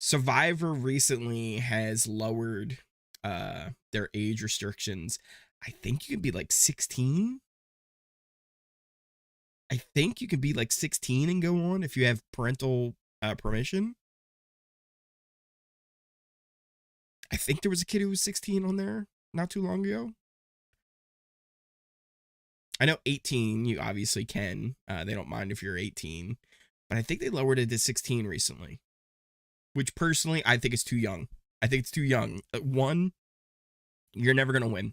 S1: Survivor recently has lowered their age restrictions. I think you can be like 16. I think you can be like 16 and go on if you have parental permission. I think there was a kid who was 16 on there not too long ago. I know 18, you obviously can. They don't mind if you're 18. But I think they lowered it to 16 recently. Which personally, I think is too young. I think it's too young. One, you're never going to win.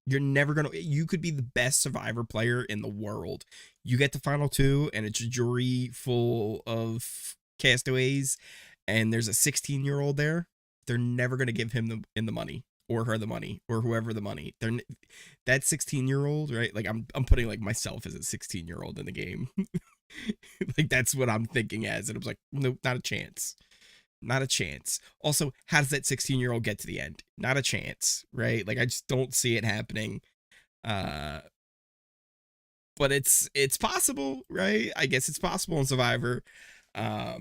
S1: You're never going to... You could be the best Survivor player in the world. You get to Final 2, and it's a jury full of castaways, and there's a 16-year-old there. They're never going to give him the money, or her the money, or whoever the money. That 16-year-old, right? Like, I'm putting, like, myself as a 16-year-old in the game. Like, that's what I'm thinking as. And I was like, nope, not a chance. Not a chance. Also, how does that 16-year-old get to the end? Not a chance, right? Like, I just don't see it happening. But it's possible, right? I guess it's possible in Survivor. I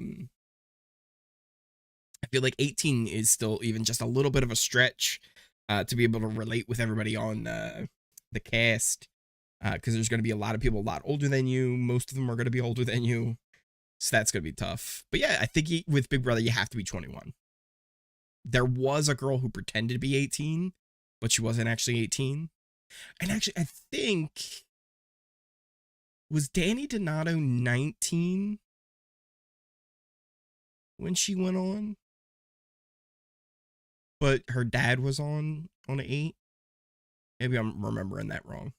S1: feel like 18 is still even just a little bit of a stretch to be able to relate with everybody on the cast. Because there's going to be a lot of people a lot older than you. Most of them are going to be older than you. So that's going to be tough. But yeah, I think with Big Brother, you have to be 21. There was a girl who pretended to be 18, but she wasn't actually 18. And actually, I think... Was Danny Donato 19 when she went on? But her dad was on 8? Maybe I'm remembering that wrong.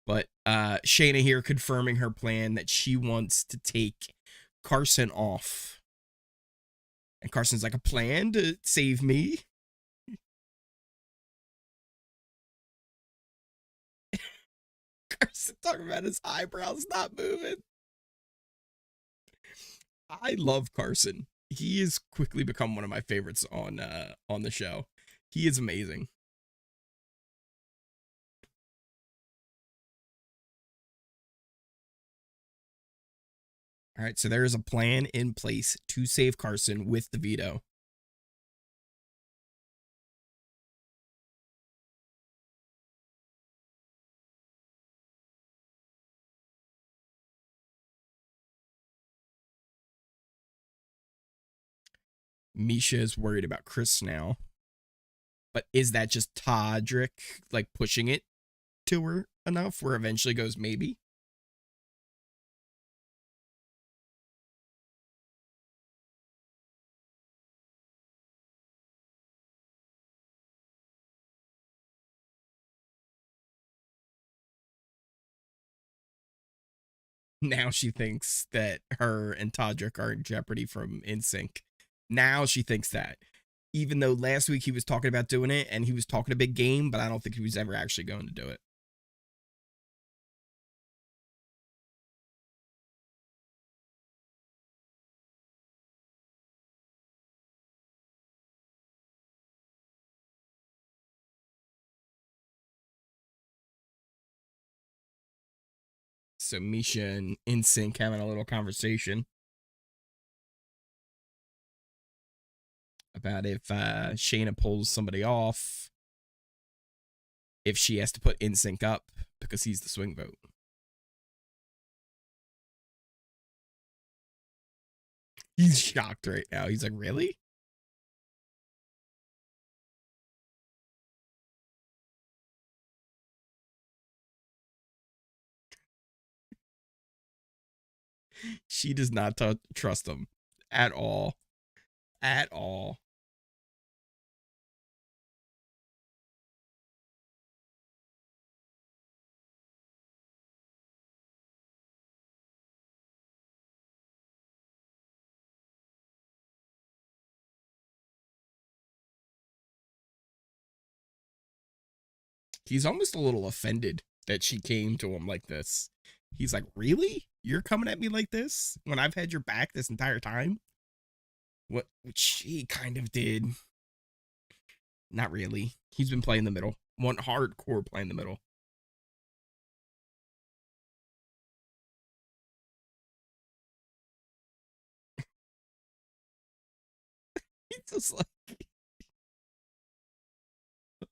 S1: But Shayna here confirming her plan that she wants to take Carson off. And Carson's like, a plan to save me? Carson talking about his eyebrows not moving. I love Carson. He has quickly become one of my favorites on the show. He is amazing. All right, so there is a plan in place to save Carson with the veto. Misha is worried about Chris now. But is that just Todrick, like, pushing it to her enough where eventually goes maybe? Now she thinks that her and Todrick are in jeopardy from NSYNC. Now she thinks that. Even though last week he was talking about doing it and he was talking a big game, but I don't think he was ever actually going to do it. So Misha and NSYNC having a little conversation about if Shayna pulls somebody off, if she has to put NSYNC up because he's the swing vote. He's shocked right now. He's like, really? She does not trust him at all. At all. He's almost a little offended that she came to him like this. He's like, really? You're coming at me like this when I've had your back this entire time? What she kind of did. Not really. He's been playing the middle. One hardcore playing the middle. He's just like...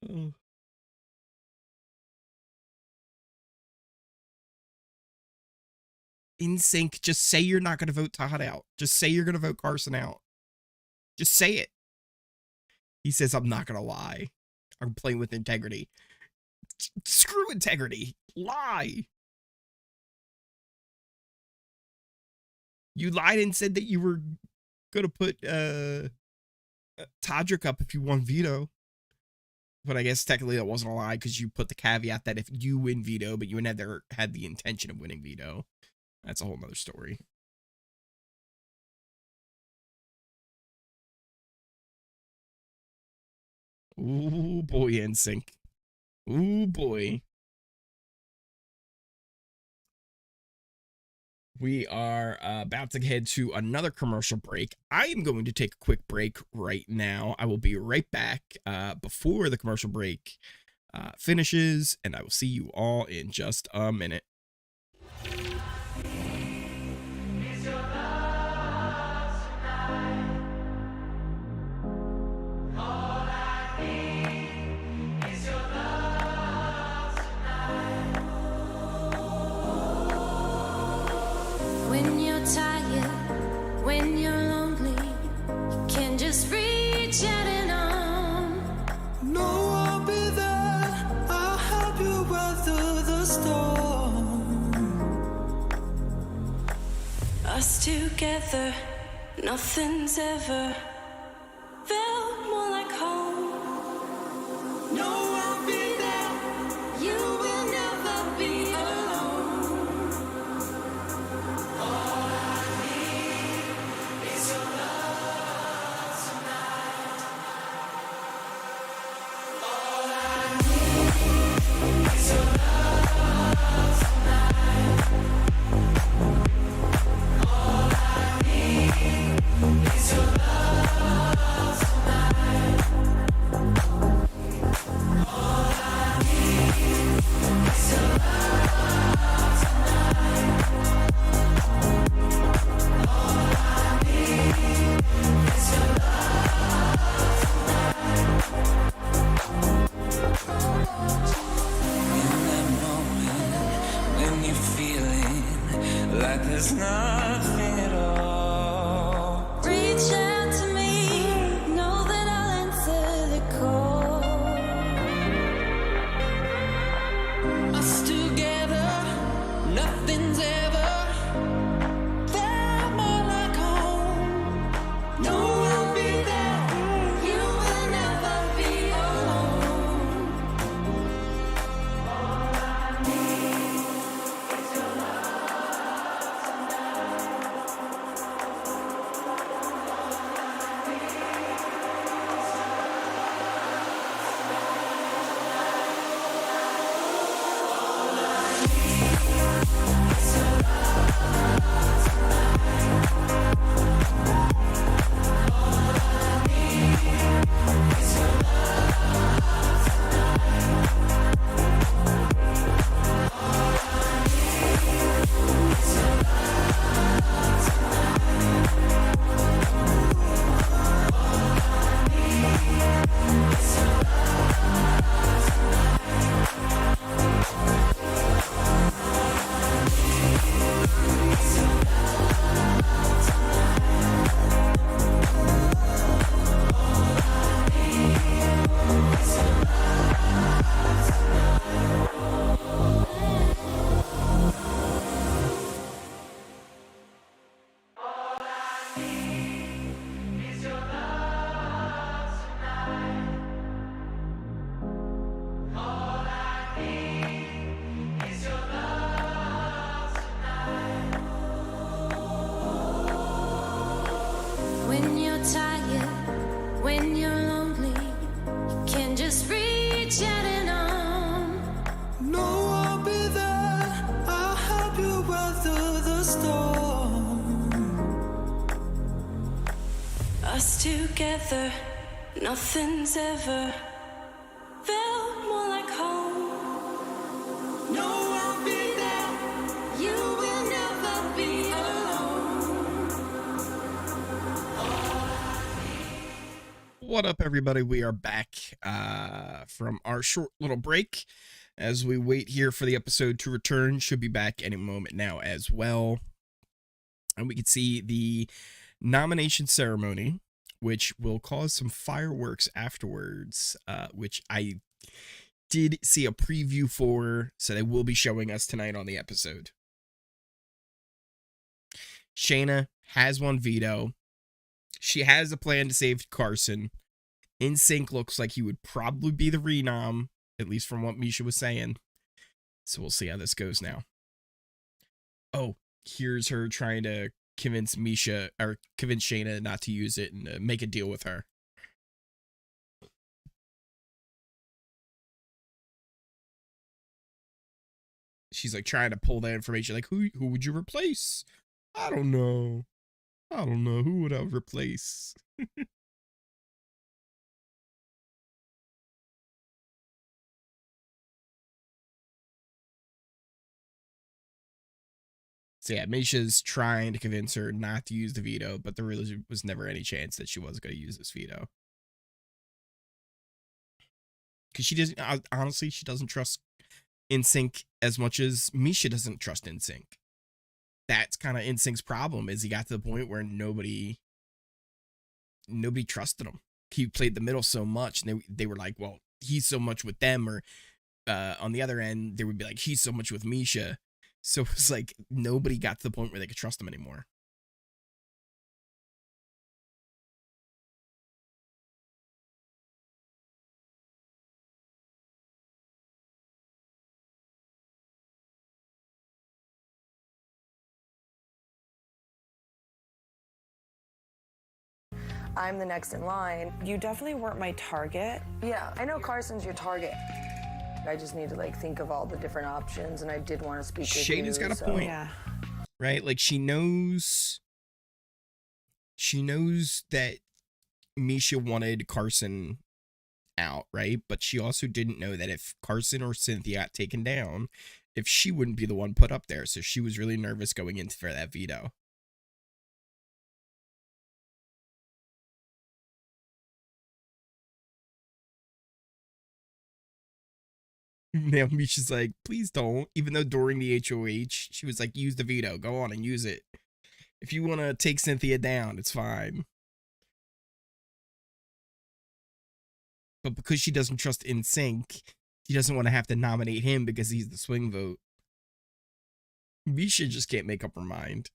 S1: Oh. NSYNC, just say you're not going to vote Todd out. Just say you're going to vote Carson out. Just say it. He says, I'm not going to lie. I'm playing with integrity. Screw integrity. Lie. You lied and said that you were going to put Todrick up if you won veto. But I guess technically that wasn't a lie because you put the caveat that if you win veto, but you never had the intention of winning veto. That's a whole nother story. Ooh, boy, NSYNC. Ooh, boy. We are about to head to another commercial break. I am going to take a quick break right now. I will be right back before the commercial break finishes, and I will see you all in just a minute.
S9: When you're tired, when you're lonely, you can just reach out and on.
S10: No, I'll be there. I'll help you weather the storm.
S9: Us together, nothing's ever felt more like home.
S10: No, I'll be there.
S9: You will never be alone.
S10: there's nothing at all.
S9: Reach out to me, know that I'll answer the call.
S10: Us together, nothing's ever felt more like home. No, I'll be there.
S9: You will never be alone. When you're tired, when you're lonely, you can just reach out and on.
S10: No, I'll be there. I'll help you weather the storm.
S9: Us together, nothing's ever felt more like home.
S10: No, I'll be there.
S9: You will never be alone.
S1: What up, everybody? We are back from our short little break as we wait here for the episode to return. Should be back any moment now as well. And we can see the nomination ceremony, which will cause some fireworks afterwards, which I did see a preview for, so they will be showing us tonight on the episode. Shayna has won Veto. She has a plan to save Carson. NSYNC looks like he would probably be the renom, at least from what Misha was saying. So we'll see how this goes now. Oh, here's her trying to convince Misha, or convince Shayna not to use it and make a deal with her. She's like trying to pull that information, like, who would you replace? I don't know. Who would I replace? So yeah, Misha's trying to convince her not to use the veto, but there really was never any chance that she was going to use this veto. Because she doesn't, honestly, she doesn't trust NSYNC as much as Misha doesn't trust NSYNC. That's kind of NSYNC's problem, is he got to the point where nobody trusted him. He played the middle so much, and they were like, well, he's so much with them, or on the other end, they would be like, he's so much with Misha. So it was like nobody got to the point where they could trust him anymore.
S4: I'm the next in line.
S5: You definitely weren't my target.
S4: Yeah, I know Carson's your target. I just need to think of all the different options, and I did want to speak with you.
S1: Shayna's got a point.
S5: Yeah.
S1: Right? Like she knows that Misha wanted Carson out, right? But she also didn't know that if Carson or Cynthia got taken down, if she wouldn't be the one put up there. So she was really nervous going into for that veto. Now Misha's like, please don't. Even though during the HOH, she was like, use the veto. Go on and use it. If you want to take Cynthia down, it's fine. But because she doesn't trust NSYNC, she doesn't want to have to nominate him because he's the swing vote. Misha just can't make up her mind.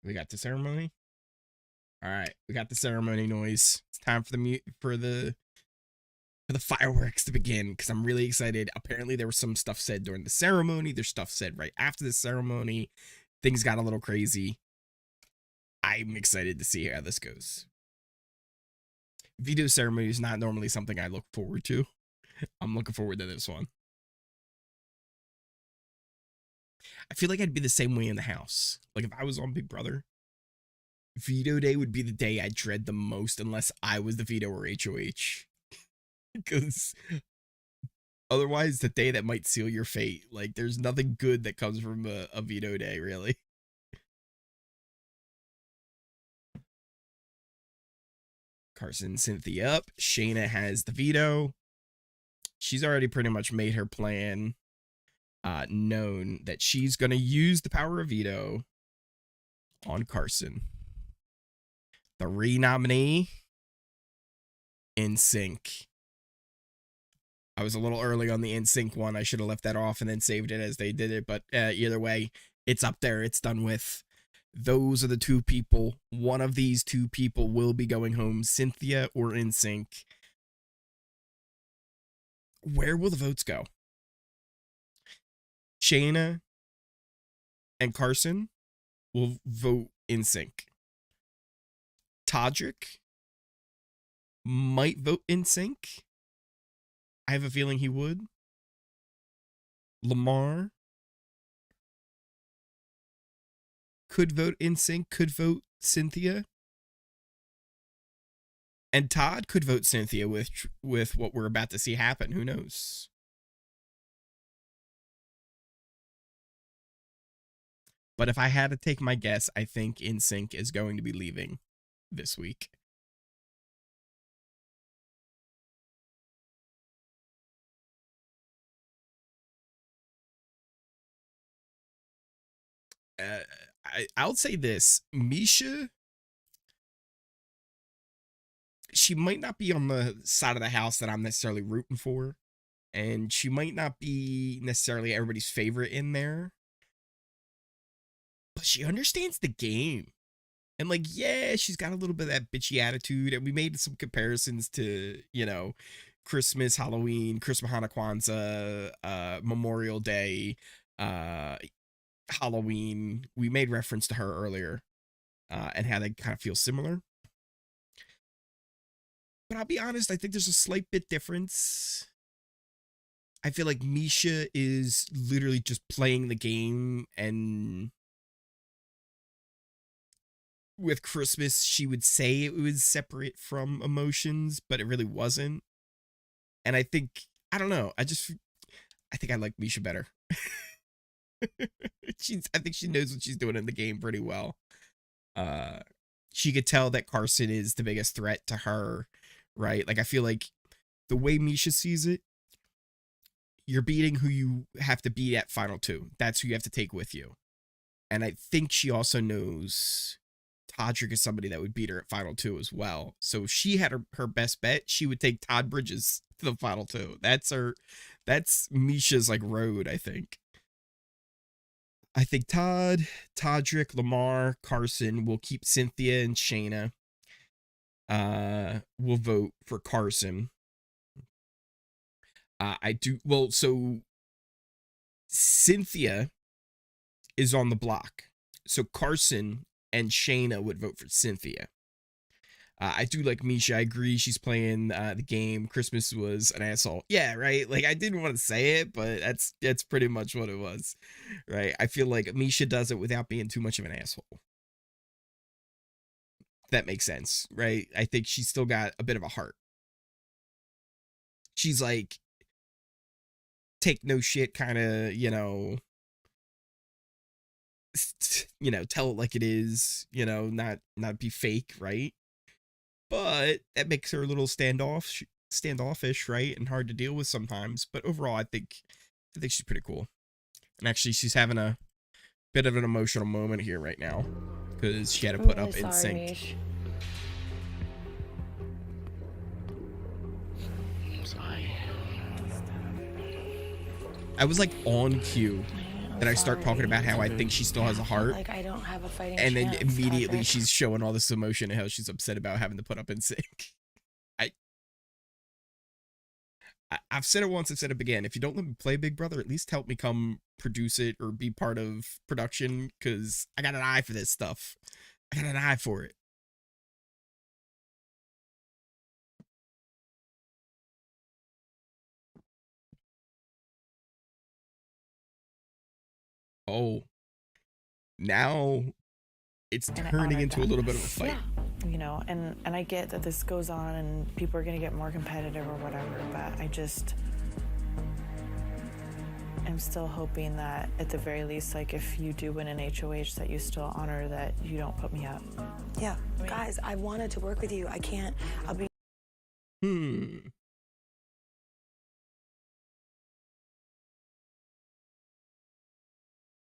S1: We got the ceremony. All right, we got the ceremony noise. It's time for the fireworks to begin because I'm really excited. Apparently, there was some stuff said during the ceremony. There's stuff said right after the ceremony. Things got a little crazy. I'm excited to see how this goes. Veto ceremony is not normally something I look forward to. I'm looking forward to this one. I feel like I'd be the same way in the house. Like if I was on Big Brother, veto day would be the day I dread the most unless I was the veto or HOH. Because otherwise, the day that might seal your fate. Like there's nothing good that comes from a veto day, really. Carson, Cynthia up. Shayna has the veto. She's already pretty much made her plan known that she's going to use the power of veto on Carson. The re-nominee, NSYNC. I was a little early on the NSYNC one. I should have left that off and then saved it as they did it. But either way, it's up there. It's done with. Those are the two people. One of these two people will be going home, Cynthia or NSYNC. Where will the votes go? Shayna and Carson will vote NSYNC. Todrick might vote NSYNC. I have a feeling he would. Lamar could vote NSYNC, could vote Cynthia. And Todd could vote Cynthia with what we're about to see happen. Who knows? But if I had to take my guess, I think NSYNC is going to be leaving this week. I'll say this. Misha, she might not be on the side of the house that I'm necessarily rooting for. And she might not be necessarily everybody's favorite in there. But she understands the game. And like, yeah, she's got a little bit of that bitchy attitude. And we made some comparisons to, you know, Christmas, Halloween, Christmas, Hanukkah, Kwanzaa, Memorial Day, Halloween. We made reference to her earlier and how they kind of feel similar. But I'll be honest, I think there's a slight bit difference. I feel like Misha is literally just playing the game, and with Christmas, she would say it was separate from emotions, but it really wasn't. And I think, I don't know, I think I like Misha better. I think she knows what she's doing in the game pretty well. She could tell that Carson is the biggest threat to her, right? Like, I feel like the way Misha sees it, you're beating who you have to beat at Final 2. That's who you have to take with you. And I think she also knows Todrick is somebody that would beat her at Final 2 as well. So if she had her best bet, she would take Todd Bridges to the Final 2. That's Misha's like road, I think. I think Todrick, Lamar, Carson will keep Cynthia and Shayna. Will vote for Carson. So Cynthia is on the block. So Carson and Shayna would vote for Cynthia. I do like Misha. I agree. She's playing the game. Christmas was an asshole. Yeah, right? Like, I didn't want to say it, but that's pretty much what it was, right? I feel like Misha does it without being too much of an asshole. That makes sense, right? I think she's still got a bit of a heart. She's like, take no shit kind of, you know, you know, tell it like it is, you know, not be fake, right? But that makes her a little standoffish, right? And hard to deal with sometimes. But overall, I think she's pretty cool. And actually, she's having a bit of an emotional moment here right now because she had to put up in sync.
S7: I'm sorry.
S1: I was like on cue. And I start talking about how I think she still has a heart.
S4: Like I don't have a fighting
S1: and then
S4: chance,
S1: immediately
S4: Patrick.
S1: she's showing all this emotion and how she's upset about having to put up in sync. I've said it once, I've said it again. If you don't let me play Big Brother, at least help me come produce it or be part of production, because I got an eye for this stuff. I got an eye for it. Oh, now it's turning into a little bit of a fight.
S5: Yeah. You know, and I get that this goes on and people are going to get more competitive or whatever, but I'm still hoping that at the very least, like if you do win an HOH, that you still honor that you don't put me up.
S4: Yeah, guys, I wanted to work with you. I can't. I'll be.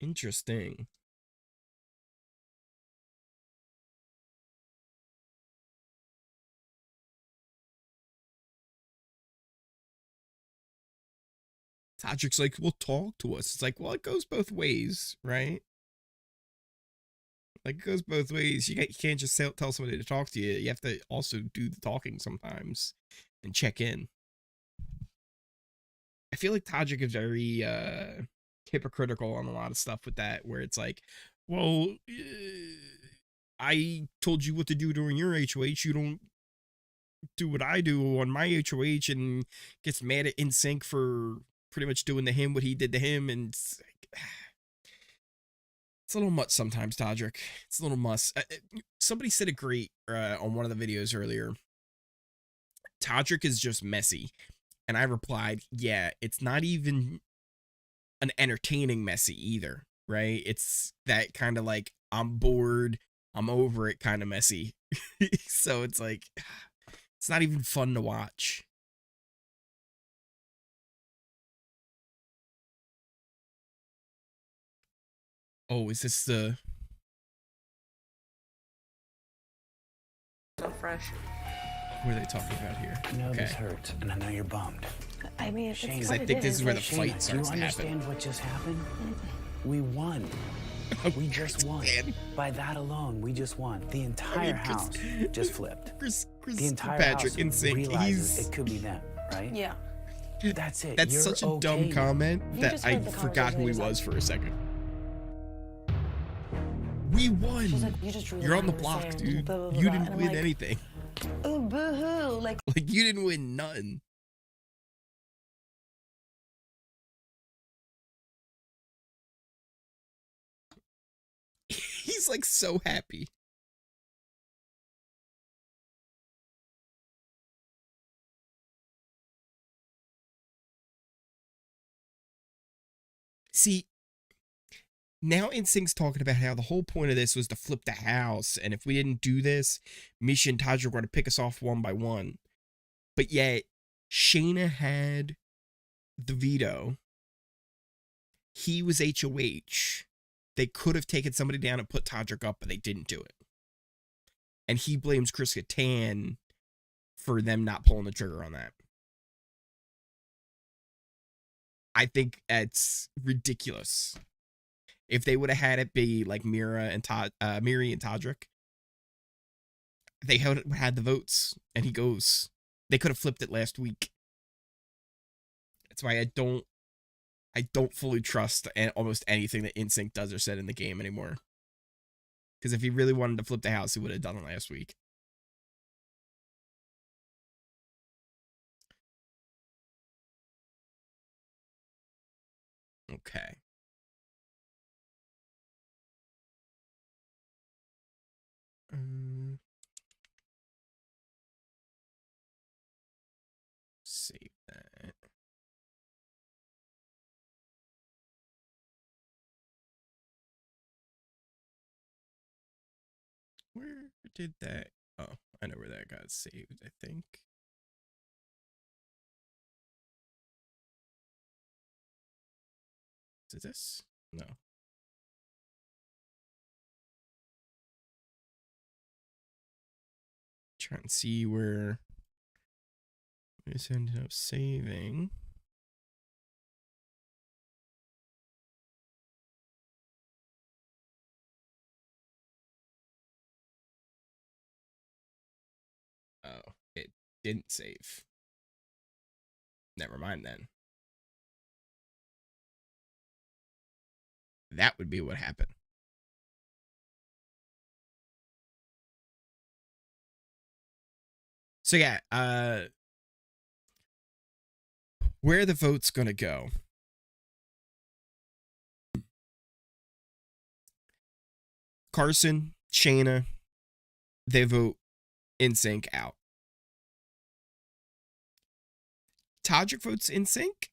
S1: Interesting. Todrick's like, well, talk to us. It's like, well, it goes both ways, right? Like, it goes both ways. You can't just tell somebody to talk to you. You have to also do the talking sometimes and check in. I feel like Todrick is very hypocritical on a lot of stuff with that, where it's like, well, I told you what to do during your HOH. You don't do what I do on my HOH, and gets mad at NSYNC for pretty much doing to him what he did to him. And it's a little much sometimes, Todrick. It's a little much. Somebody said it great on one of the videos earlier. Todrick is just messy. And I replied, yeah, it's not even an entertaining messy either, right? It's that kind of like, I'm bored, I'm over it kind of messy. So it's like, it's not even fun to watch. Oh, is this the...
S4: So fresh.
S1: What are they talking about here?
S8: I know this hurts, and I know you're bummed.
S4: I mean, it's
S8: Shane,
S1: Because I think this is where the
S8: Shayna,
S1: fight starts to
S8: do you
S1: happen.
S8: understand what just happened? We won. We just won. By that alone, we just won. The entire house just flipped. The entire
S1: Patrick
S8: house
S1: NSYNC,
S8: realizes it could be them, right?
S4: Yeah.
S8: That's it.
S1: That's
S8: You're
S1: such a
S8: okay
S1: dumb
S8: now.
S1: comment
S4: You
S1: that
S4: just
S1: I
S4: heard the
S1: forgot who he
S4: conversation
S1: was for a second. We won.
S4: She's like, you just drew
S1: You're on the
S4: line in
S1: block,
S4: sand,
S1: dude.
S4: blah, blah, blah,
S1: You
S4: blah.
S1: didn't
S4: And I'm
S1: win
S4: like,
S1: anything.
S4: Oh, boo-hoo. Like
S1: You didn't win nothing. He's like so happy. See, now NSYNC's talking about how the whole point of this was to flip the house, and if we didn't do this, Misha and Todrick were going to pick us off one by one. But yet, Shayna had the veto. He was HOH. They could have taken somebody down and put Todrick up, but they didn't do it. And he blames Chris Kattan for them not pulling the trigger on that. I think it's ridiculous. If they would have had it be like Miri and Todrick, they had the votes, and he goes. They could have flipped it last week. That's why I don't fully trust almost anything that NSYNC does or said in the game anymore. Because if he really wanted to flip the house, he would have done it last week. Okay. Save that. Where did that? Oh, I know where that got saved, I think. Is it this? No. Try and see where this ended up saving. Oh, it didn't save. Never mind then. That would be what happened. So yeah, where are the votes gonna go? Carson, Shayna, they vote NSYNC out. Todrick votes NSYNC?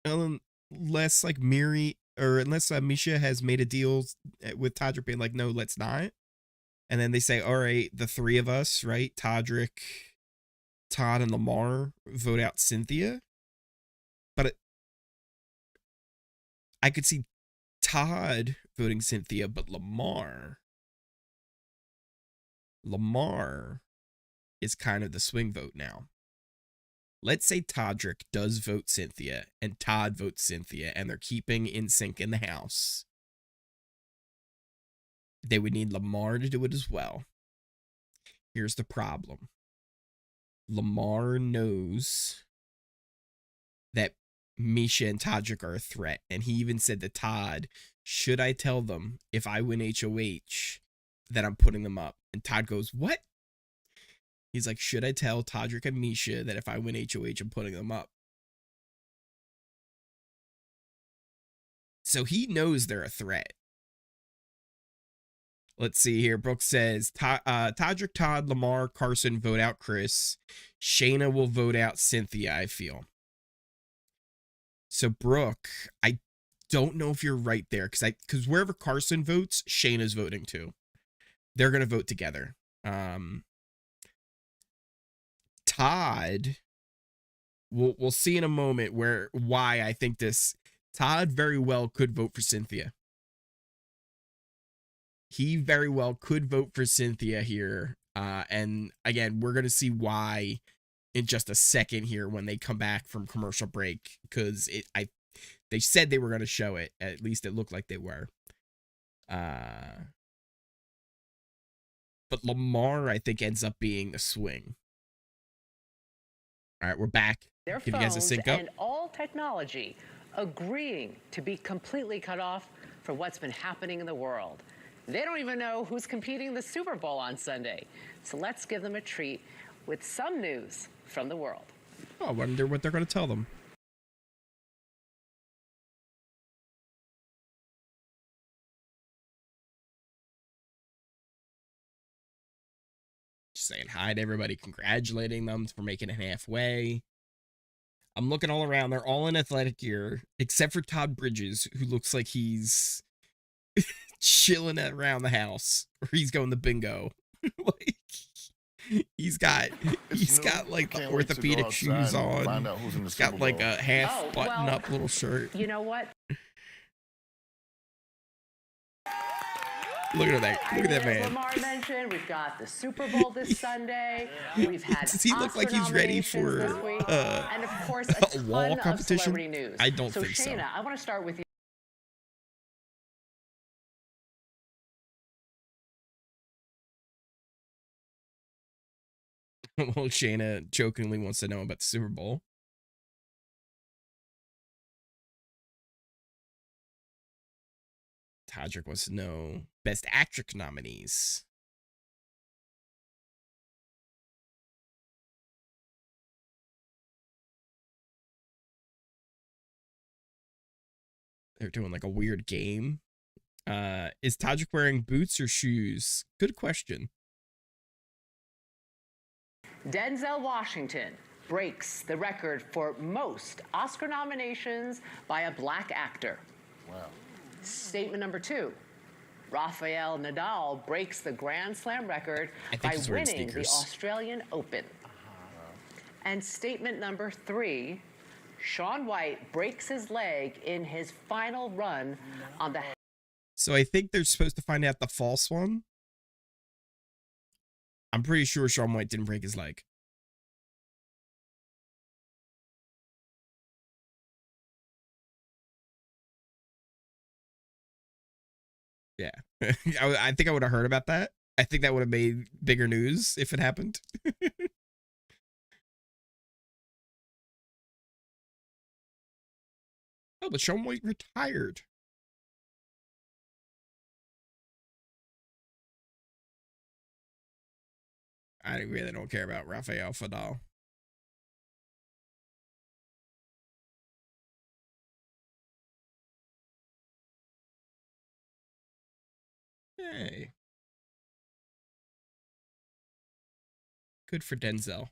S1: Unless like Miri or unless Misha has made a deal with Todrick being like, no, let's not. And then they say, all right, the three of us, right? Todrick, Todd, and Lamar vote out Cynthia. But I could see Todd voting Cynthia, but Lamar is kind of the swing vote now. Let's say Todrick does vote Cynthia and Todd votes Cynthia and they're keeping NSYNC in the house. They would need Lamar to do it as well. Here's the problem. Lamar knows that Misha and Todrick are a threat. And he even said to Todd, should I tell them if I win HOH that I'm putting them up? And Todd goes, what? He's like, should I tell Todrick and Misha that if I win HOH, I'm putting them up? So he knows they're a threat. Let's see here. Brooke says, Todrick, Todd, Lamar, Carson vote out Chris. Shayna will vote out Cynthia, I feel. So Brooke, I don't know if you're right there. Because wherever Carson votes, Shayna's voting too. They're going to vote together. Todd, we'll see in a moment why I think this. Todd very well could vote for Cynthia. He very well could vote for Cynthia here. And again, we're going to see why in just a second here when they come back from commercial break. Because they said they were going to show it. At least it looked like they were. But Lamar, I think, ends up being the swing. All right, we're back.
S2: Their
S1: Give you guys a
S2: phones
S1: sync up.
S2: and all technology agreeing to be completely cut off for what's been happening in the world. They don't even know who's competing in the Super Bowl on Sunday. So let's give them a treat with some news from the world.
S1: Oh, I wonder what they're going to tell them. Just saying hi to everybody, congratulating them for making it halfway. I'm looking all around. They're all in athletic gear, except for Todd Bridges, who looks like he's chilling around the house, or he's going to bingo. Like he's got like the orthopedic shoes on. He's got like a half button up little shirt.
S2: You know what?
S1: Look at that! Look at that man.
S2: Lamar mentioned, we've got the Super Bowl this Sunday. We've had
S1: Does he look like he's ready for
S2: and of course a
S1: wall
S2: ton
S1: competition?
S2: of celebrity news.
S1: I don't think so.
S2: Shayna, I want to start with you.
S1: Well, Shayna jokingly wants to know about the Super Bowl. Todrick wants to know Best Actress nominees. They're doing like a weird game. Is Todrick wearing boots or shoes? Good question.
S2: Denzel Washington breaks the record for most Oscar nominations by a black actor. Statement number 2. Rafael Nadal breaks the Grand Slam record by winning the Australian Open. And statement number 3, Shaun White breaks his leg in his final run on the...
S1: So I think they're supposed to find out the false one. I'm pretty sure Shaun White didn't break his leg. Yeah. I think I would have heard about that. I think that would have made bigger news if it happened. Oh, but Shaun White retired. I really don't care about Rafael Nadal. Hey. Good for Denzel.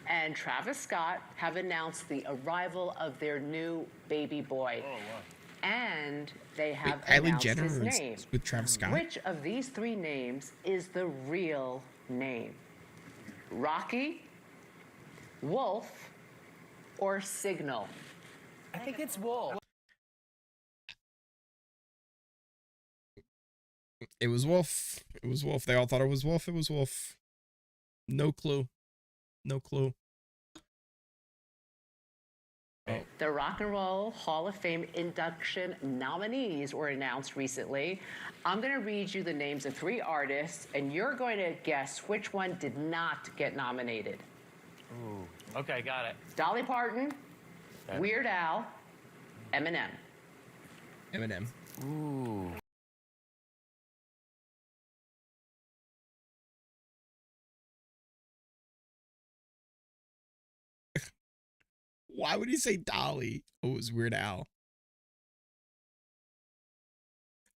S2: And Travis Scott have announced the arrival of their new baby boy. Oh, wow. And they have announced his name.
S1: With Travis Scott.
S2: Which of these 3 names is the real name? Rocky, Wolf, or Signal?
S8: I think it's Wolf.
S1: It was Wolf. It was Wolf. They all thought it was Wolf. It was Wolf. No clue. No clue. Oh.
S2: The Rock and Roll Hall of Fame induction nominees were announced recently. I'm going to read you the names of 3 artists, and you're going to guess which one did not get nominated.
S8: Ooh. Okay, got it.
S2: Dolly Parton, Weird Al, Eminem.
S1: Eminem.
S8: Ooh.
S1: Why would he say Dolly? Oh, it was Weird Al.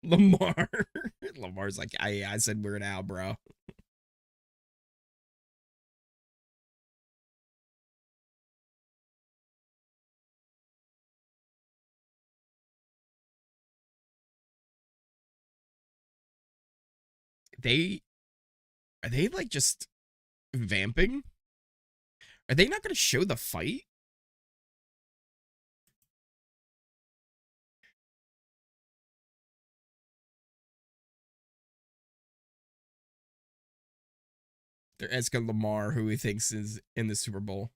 S1: Lamar. Lamar's like, I said Weird Al, bro. Are they like just vamping? Are they not going to show the fight? They're asking Lamar who he thinks is in the Super Bowl.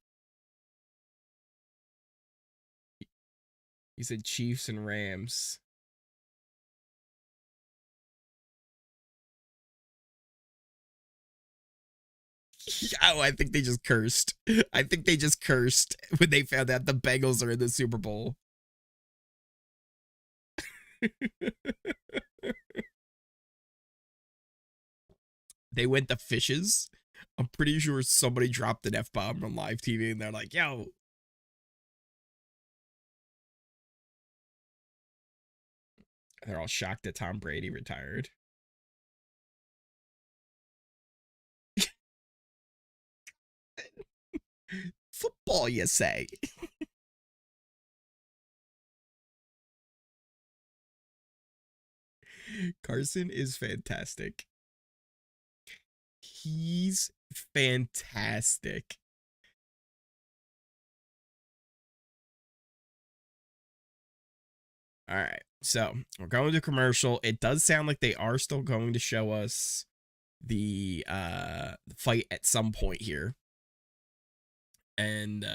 S1: He said Chiefs and Rams. Oh, I think they just cursed. I think they just cursed when they found out the Bengals are in the Super Bowl. They went the fishes. I'm pretty sure somebody dropped an F-bomb on live TV and they're like, yo. They're all shocked that Tom Brady retired. Football, you say? Carson is fantastic. He's fantastic. All right, so we're going to commercial. It does sound like they are still going to show us the fight at some point here. And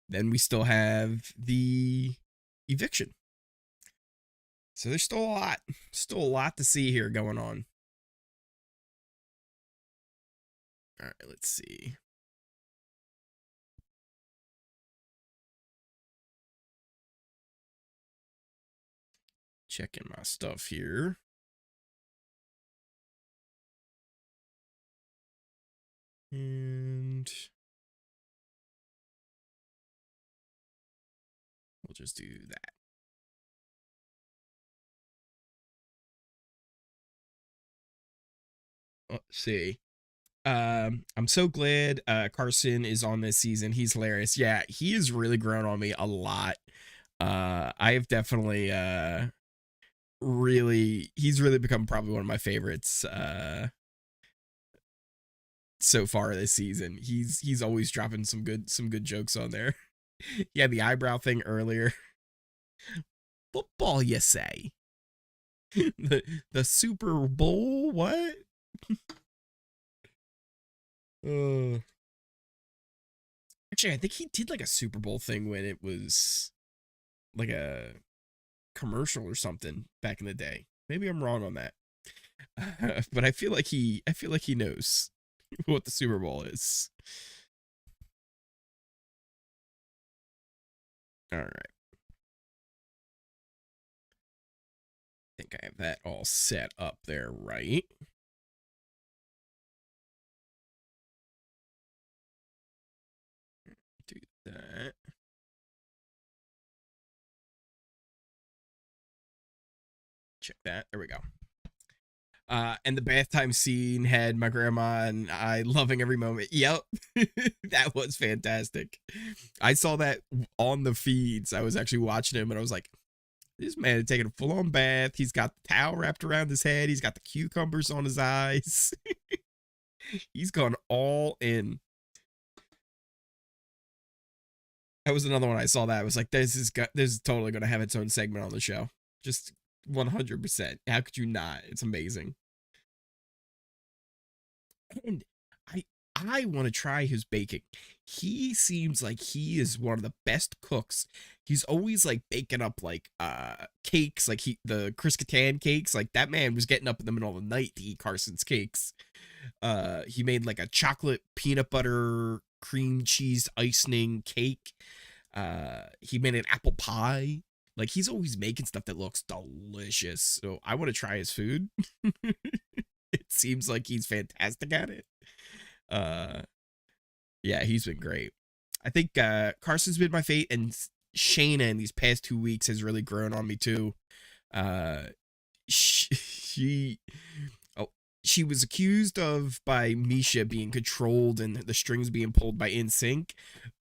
S1: then we still have the eviction. So there's still a lot to see here going on. All right, let's see. Checking my stuff here. And we'll just do that. Let's see. I'm so glad Carson is on this season. He's hilarious. Yeah, he has really grown on me a lot. I have definitely he's really become probably one of my favorites so far this season. He's always dropping some good jokes on there. Yeah, the eyebrow thing earlier. Football, you say? the Super Bowl? What? Actually, I think he did like a Super Bowl thing when it was like a commercial or something back in the day. Maybe I'm wrong on that. But I feel like he knows what the Super Bowl is. All right. I think I have that all set up there, right? Do that. Check that. There we go. And the bath time scene had my grandma and I loving every moment. Yep. That was fantastic. I saw that on the feeds. I was actually watching him and I was like, this man is taking a full-on bath. He's got the towel wrapped around his head. He's got the cucumbers on his eyes. He's gone all in. That was another one I saw that I was like, this is totally going to have its own segment on the show. Just 100%. How could you not? It's amazing. And I want to try his baking. He seems like he is one of the best cooks. He's always like baking up like cakes, like the Chris Kattan cakes. Like that man was getting up in the middle of the night to eat Carson's cakes. He made like a chocolate peanut butter cream cheese icing cake. He made an apple pie. Like he's always making stuff that looks delicious. So I want to try his food. It seems like he's fantastic at it. Yeah, he's been great. I think Carson's been my fate, and Shayna in these past 2 weeks has really grown on me too. She was accused of by Misha being controlled and the strings being pulled by NSYNC,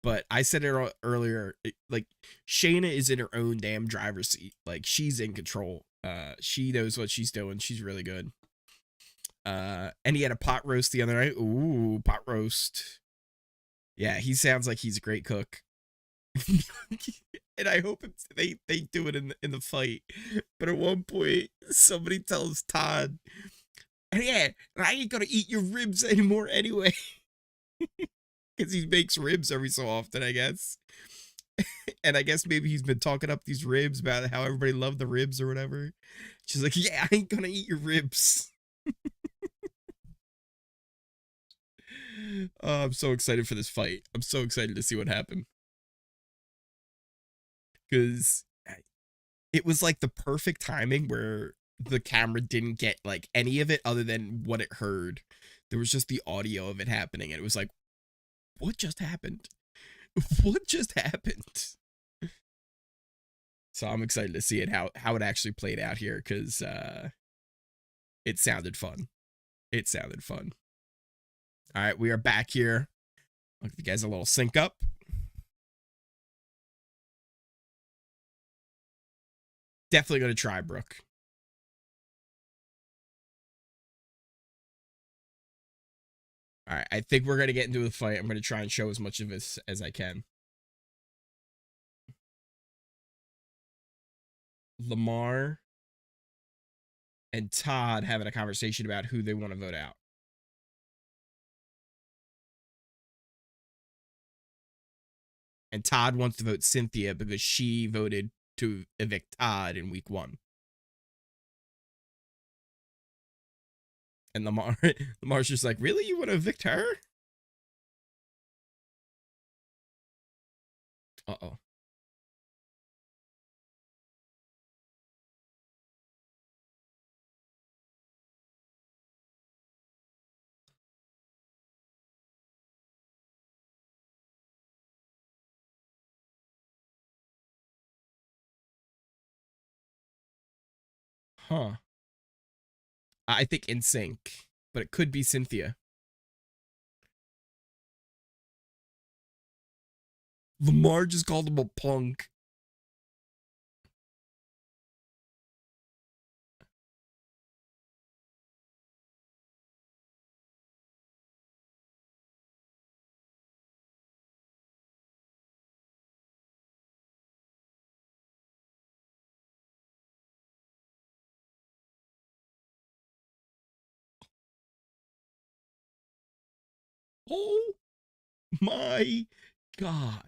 S1: but I said it earlier, like Shayna is in her own damn driver's seat. Like she's in control. She knows what she's doing. She's really good. And he had a pot roast the other night. Ooh, pot roast. Yeah, he sounds like he's a great cook. And I hope they do it in the fight. But at one point, somebody tells Todd, yeah, I ain't gonna eat your ribs anymore anyway. Because he makes ribs every so often, I guess. And I guess maybe he's been talking up these ribs about how everybody loved the ribs or whatever. She's like, yeah, I ain't gonna eat your ribs. Oh, I'm so excited for this fight. I'm so excited to see what happened. Because it was like the perfect timing where the camera didn't get like any of it other than what it heard. There was just the audio of it happening. And it was like, what just happened? What just happened? So I'm excited to see it, how it actually played out here. Because it sounded fun. It sounded fun. All right, we are back here. Look, you guys a little sync up. Definitely going to try, Brooke. All right, I think we're going to get into the fight. I'm going to try and show as much of this as I can. Lamar and Todd having a conversation about who they want to vote out. And Todd wants to vote Cynthia because she voted to evict Todd in week 1. And Lamar's just like, really? You want to evict her? Uh-oh. Huh. I think NSYNC, but it could be Cynthia. Lamar just called him a punk. Oh my God.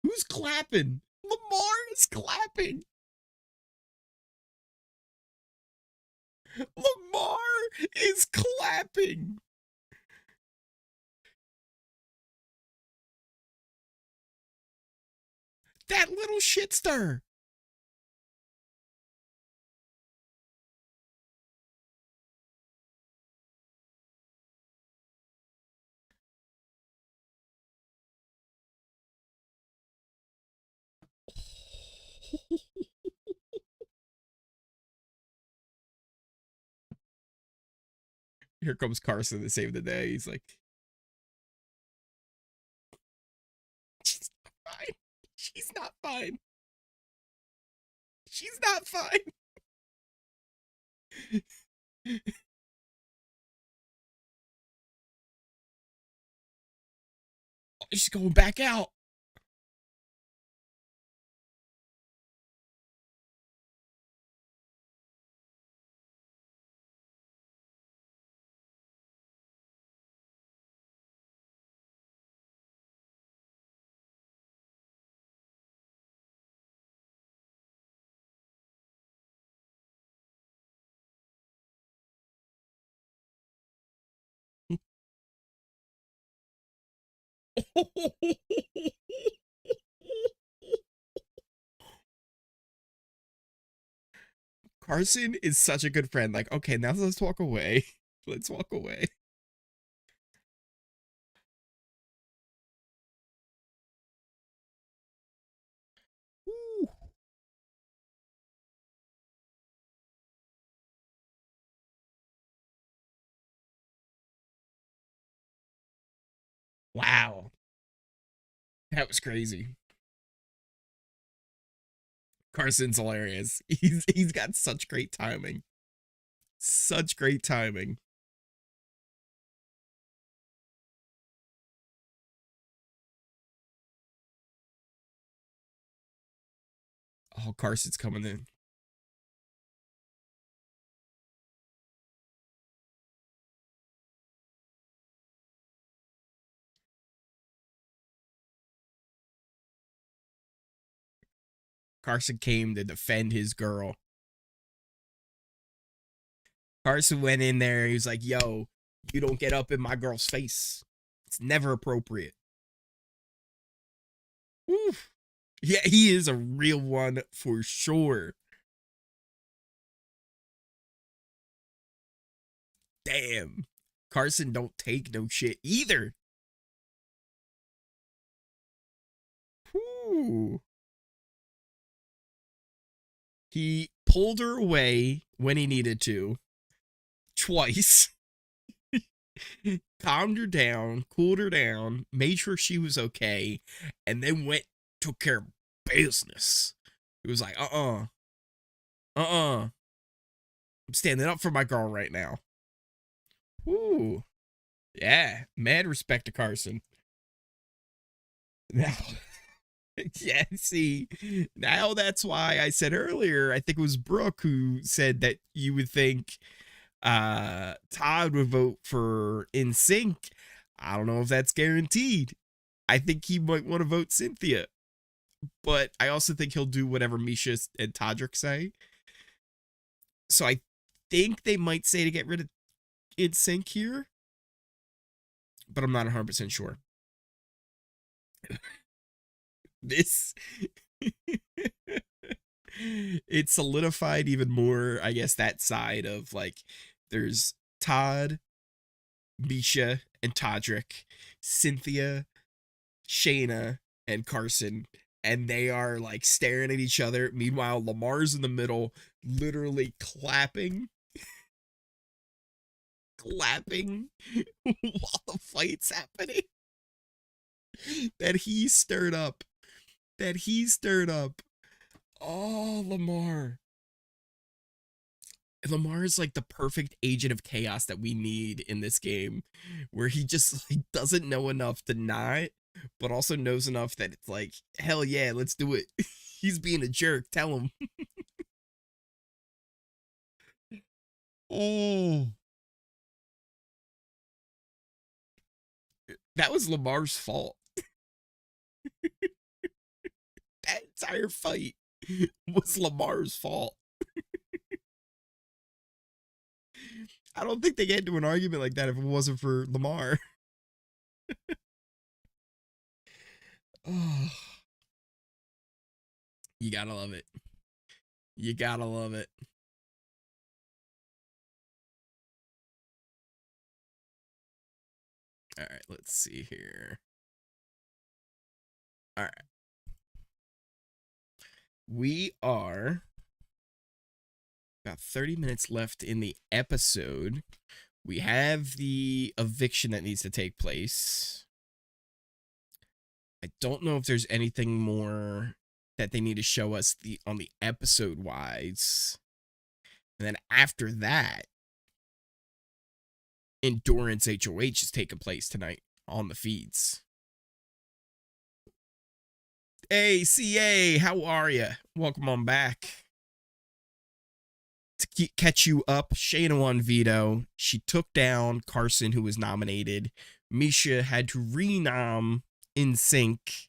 S1: Who's clapping? Lamar is clapping. Lamar is clapping. That little shit stir. Here comes Carson to save the day. He's like, she's not fine. She's not fine. She's not fine. She's going back out. Carson is such a good friend. Like, okay, now let's walk away. Let's walk away. Ooh. Wow. That was crazy. Carson's hilarious. He's got such great timing. Such great timing. Oh, Carson's coming in. Carson came to defend his girl. Carson went in there. He was like, yo, you don't get up in my girl's face. It's never appropriate. Oof. Yeah, he is a real one for sure. Damn. Carson don't take no shit either. Ooh. He pulled her away when he needed to. Twice. Calmed her down, cooled her down, made sure she was okay, and then took care of business. It was like, I'm standing up for my girl right now. Ooh. Yeah, mad respect to Carson. Now, yeah, see, now that's why I said earlier, I think it was Brooke who said that you would think Todd would vote for NSYNC. I don't know if that's guaranteed. I think he might want to vote Cynthia, but I also think he'll do whatever Misha and Todrick say. So I think they might say to get rid of NSYNC here, but I'm not 100% sure. This it solidified even more, I guess, that side of like there's Todd, Misha, and Todrick, Cynthia, Shayna, and Carson, and they are like staring at each other. Meanwhile, Lamar's in the middle, literally clapping. clapping while the fight's happening. That he stirred up. Oh, Lamar. Lamar is like the perfect agent of chaos that we need in this game, where he just like doesn't know enough to not, but also knows enough that it's like, hell yeah, let's do it. He's being a jerk. Tell him. Oh. That was Lamar's fault. That entire fight was Lamar's fault. I don't think they get into an argument like that if it wasn't for Lamar. Oh. You gotta love it. You gotta love it. All right, let's see here. All right. We are about 30 minutes left in the episode. We have the eviction that needs to take place. I don't know if there's anything more that they need to show us on the episode wise. And then after that, Endurance HOH is taking place tonight on the feeds. Hey, CA, how are you? Welcome on back. To catch you up, Shayna won Veto. She took down Carson, who was nominated. Misha had to renom In Sync.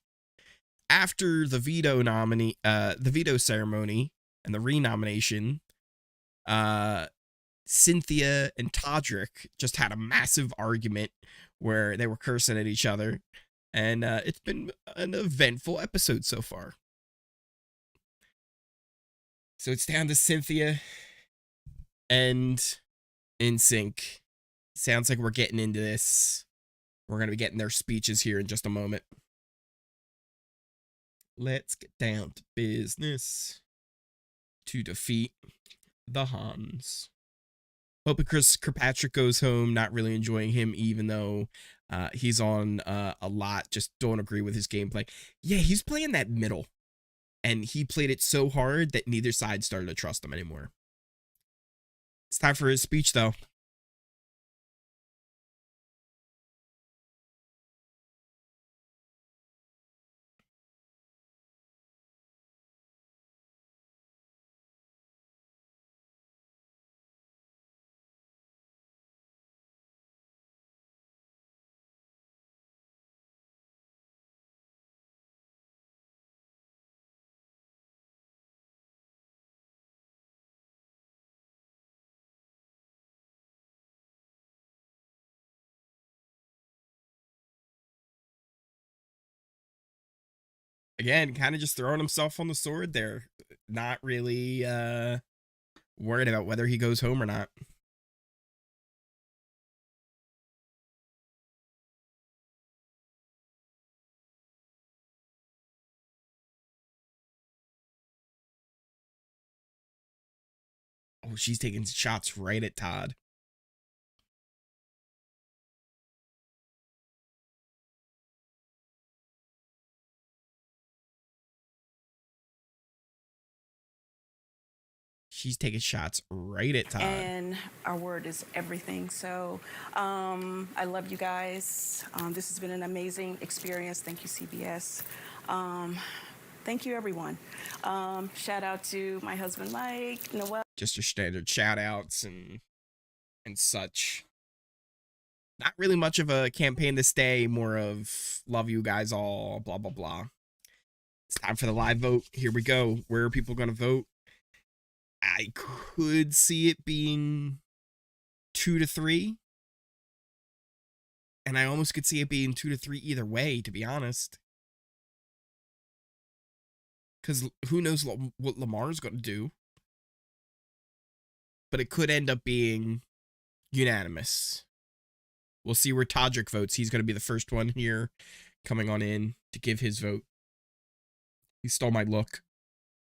S1: After the veto ceremony and the renomination, Cynthia and Todrick just had a massive argument where they were cursing at each other. And it's been an eventful episode so far. So it's down to Cynthia and In Sync. Sounds like we're getting into this. We're going to be getting their speeches here in just a moment. Let's get down to business to defeat the Hans. Hoping Chris Kirkpatrick goes home, not really enjoying him, even though he's on a lot. Just don't agree with his gameplay. Yeah, he's playing that middle. And he played it so hard that neither side started to trust him anymore. It's time for his speech, though. Again, kind of just throwing himself on the sword there. Not really worried about whether he goes home or not. Oh, she's taking shots right at Todd. She's taking shots right at Todd.
S11: And our word is everything. So I love you guys. This has been an amazing experience. Thank you, CBS. Thank you, everyone. Shout out to my husband, Mike, Noel.
S1: Just your standard shout outs and such. Not really much of a campaign this day, more of love you guys all, blah, blah, blah. It's time for the live vote. Here we go. Where are people going to vote? I could see it being 2-3. And I almost could see it being 2-3 either way, to be honest. Because who knows what Lamar's going to do. But it could end up being unanimous. We'll see where Todrick votes. He's going to be the first one here coming on in to give his vote. He stole my look.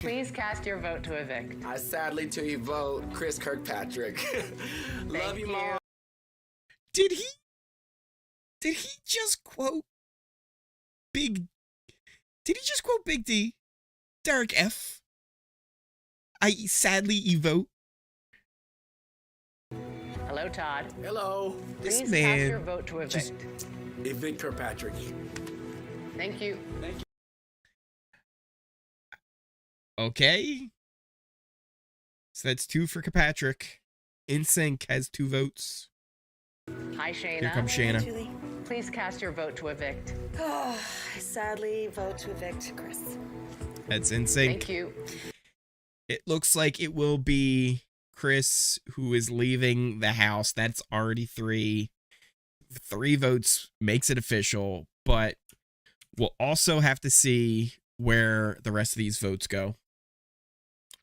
S2: Please cast your vote to evict.
S7: I sadly to vote Chris Kirkpatrick. Love you, Mom.
S1: Did he just quote Big Did he just quote Big D? Derek F. I sadly vote.
S2: Hello, Todd.
S7: Hello.
S1: This
S2: Please
S1: man
S2: cast your vote to evict.
S1: just-
S7: Evict Kirkpatrick.
S2: Thank you.
S1: Okay. So that's 2 for Kirkpatrick. InSync has 2 votes.
S2: Hi, Shayna.
S1: Here comes Shayna.
S5: Julie.
S2: Please cast your vote to evict.
S5: Oh, I sadly vote to evict Chris.
S1: That's InSync.
S2: Thank you.
S1: It looks like it will be Chris who is leaving the house. That's already 3. 3 votes makes it official, but we'll also have to see where the rest of these votes go.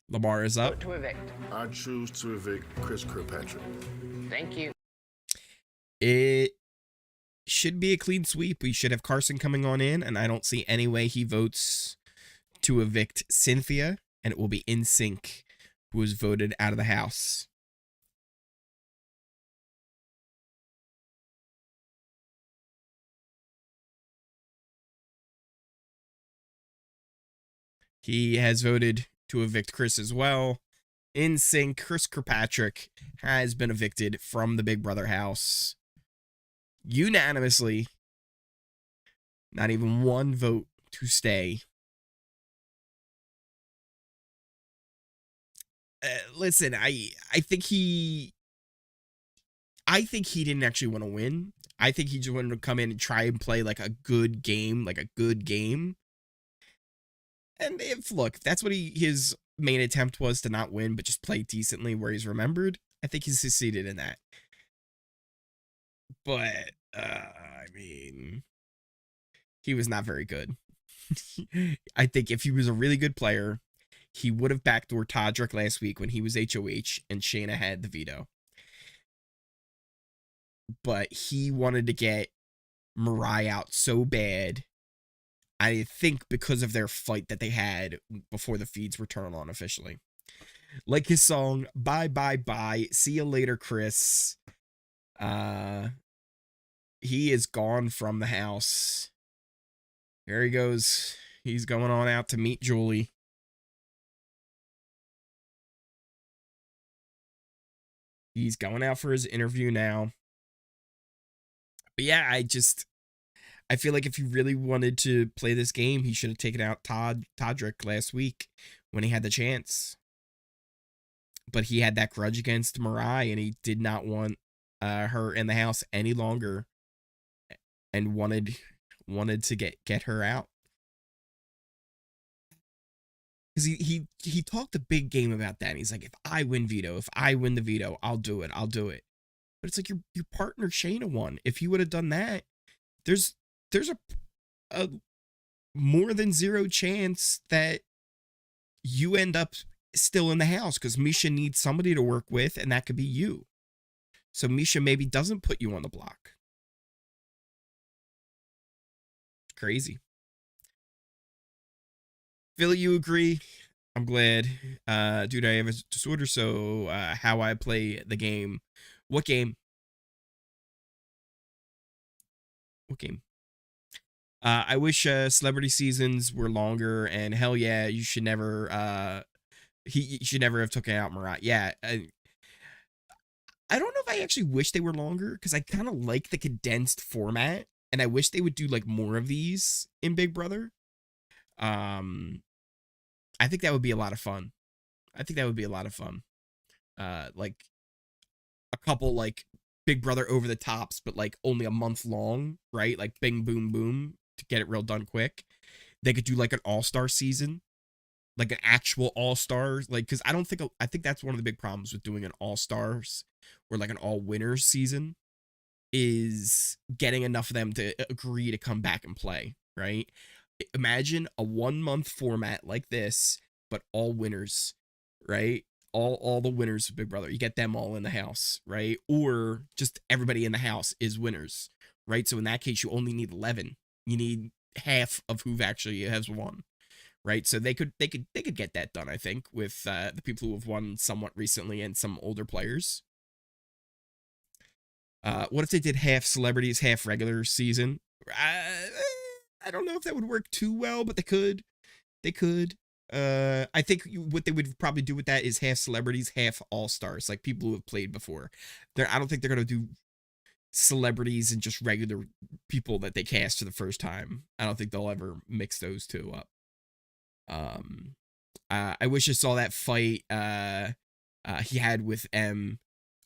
S1: Lamar is up.
S2: Vote to evict.
S12: I choose to evict Chris Kirkpatrick.
S2: Thank you.
S1: It should be a clean sweep. We should have Carson coming on in, and I don't see any way he votes to evict Cynthia, and it will be InSync who is voted out of the house. He has voted to evict Chris as well. InSync, Chris Kirkpatrick has been evicted from the Big Brother house unanimously. Not even 1 vote to stay. Listen, I think he didn't actually want to win. I think he just wanted to come in and try and play like a good game, And look, that's what his main attempt was, to not win, but just play decently where he's remembered. I think he succeeded in that. But, I mean, he was not very good. I think if he was a really good player, he would have backdoored Todrick last week when he was HOH and Shayna had the veto. But he wanted to get Mariah out so bad, I think because of their fight that they had before the feeds were turned on officially. Like his song, Bye Bye Bye, See You Later, Chris. He is gone from the house. There he goes. He's going on out to meet Julie. He's going out for his interview now. But yeah, I feel like if he really wanted to play this game, he should have taken out Todrick last week when he had the chance. But he had that grudge against Mariah, and he did not want her in the house any longer, and wanted to get her out. Because he talked a big game about that. And he's like, if I win the veto, I'll do it. But it's like your partner Shayna won. If he would have done that, there's a more than 0 chance that you end up still in the house, because Misha needs somebody to work with, and that could be you. So Misha maybe doesn't put you on the block. Crazy. Philly, you agree? I'm glad. Dude, I have a disorder, so how I play the game. What game? What game? I wish celebrity seasons were longer, and hell yeah, you should never he should never have taken out Mariah. Yeah, I don't know if I actually wish they were longer, because I kind of like the condensed format, and I wish they would do like more of these in Big Brother. I think that would be a lot of fun. Like a couple like Big Brother over the tops, but like only a month long, right? Like bing, boom, boom, to get it real done quick. They could do like an all-star season, like an actual all-star, like, because I think that's one of the big problems with doing an all-stars or like an all-winners season, is getting enough of them to agree to come back and play, right? Imagine a 1-month format like this, but all winners, right? All the winners of Big Brother. You get them all in the house, right? Or just everybody in the house is winners, right? So in that case, you only need 11. You need half of who actually has won, right? So they could get that done, I think, with the people who have won somewhat recently and some older players. What if they did half celebrities, half regular season? I don't know if that would work too well, but they could. They could. I think what they would probably do with that is half celebrities, half all-stars, like people who have played before. I don't think they're going to do celebrities and just regular people that they cast for the first time. I don't think they'll ever mix those two up. I wish I saw that fight he had with M.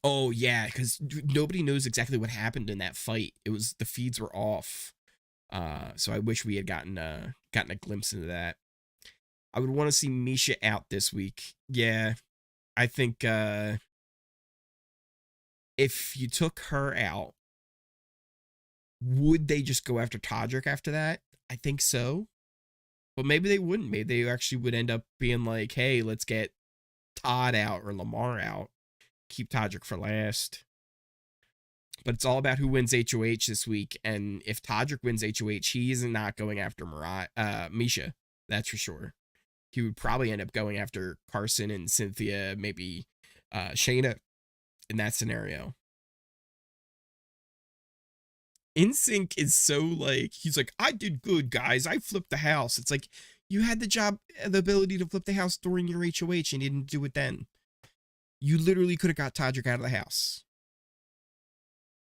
S1: Oh yeah, because nobody knows exactly what happened in that fight. The feeds were off. So I wish we had gotten a glimpse into that. I would want to see Misha out this week. Yeah, I think if you took her out, would they just go after Todrick after that? I think so. But maybe they wouldn't. Maybe they actually would end up being like, hey, let's get Todd out or Lamar out. Keep Todrick for last. But it's all about who wins HOH this week. And if Todrick wins HOH, he is not going after Misha. That's for sure. He would probably end up going after Carson and Cynthia, maybe Shayna in that scenario. NSYNC is so like, he's like, I did good, guys. I flipped the house. It's like, you had the ability to flip the house during your HOH and you didn't do it then. You literally could have got Todrick out of the house.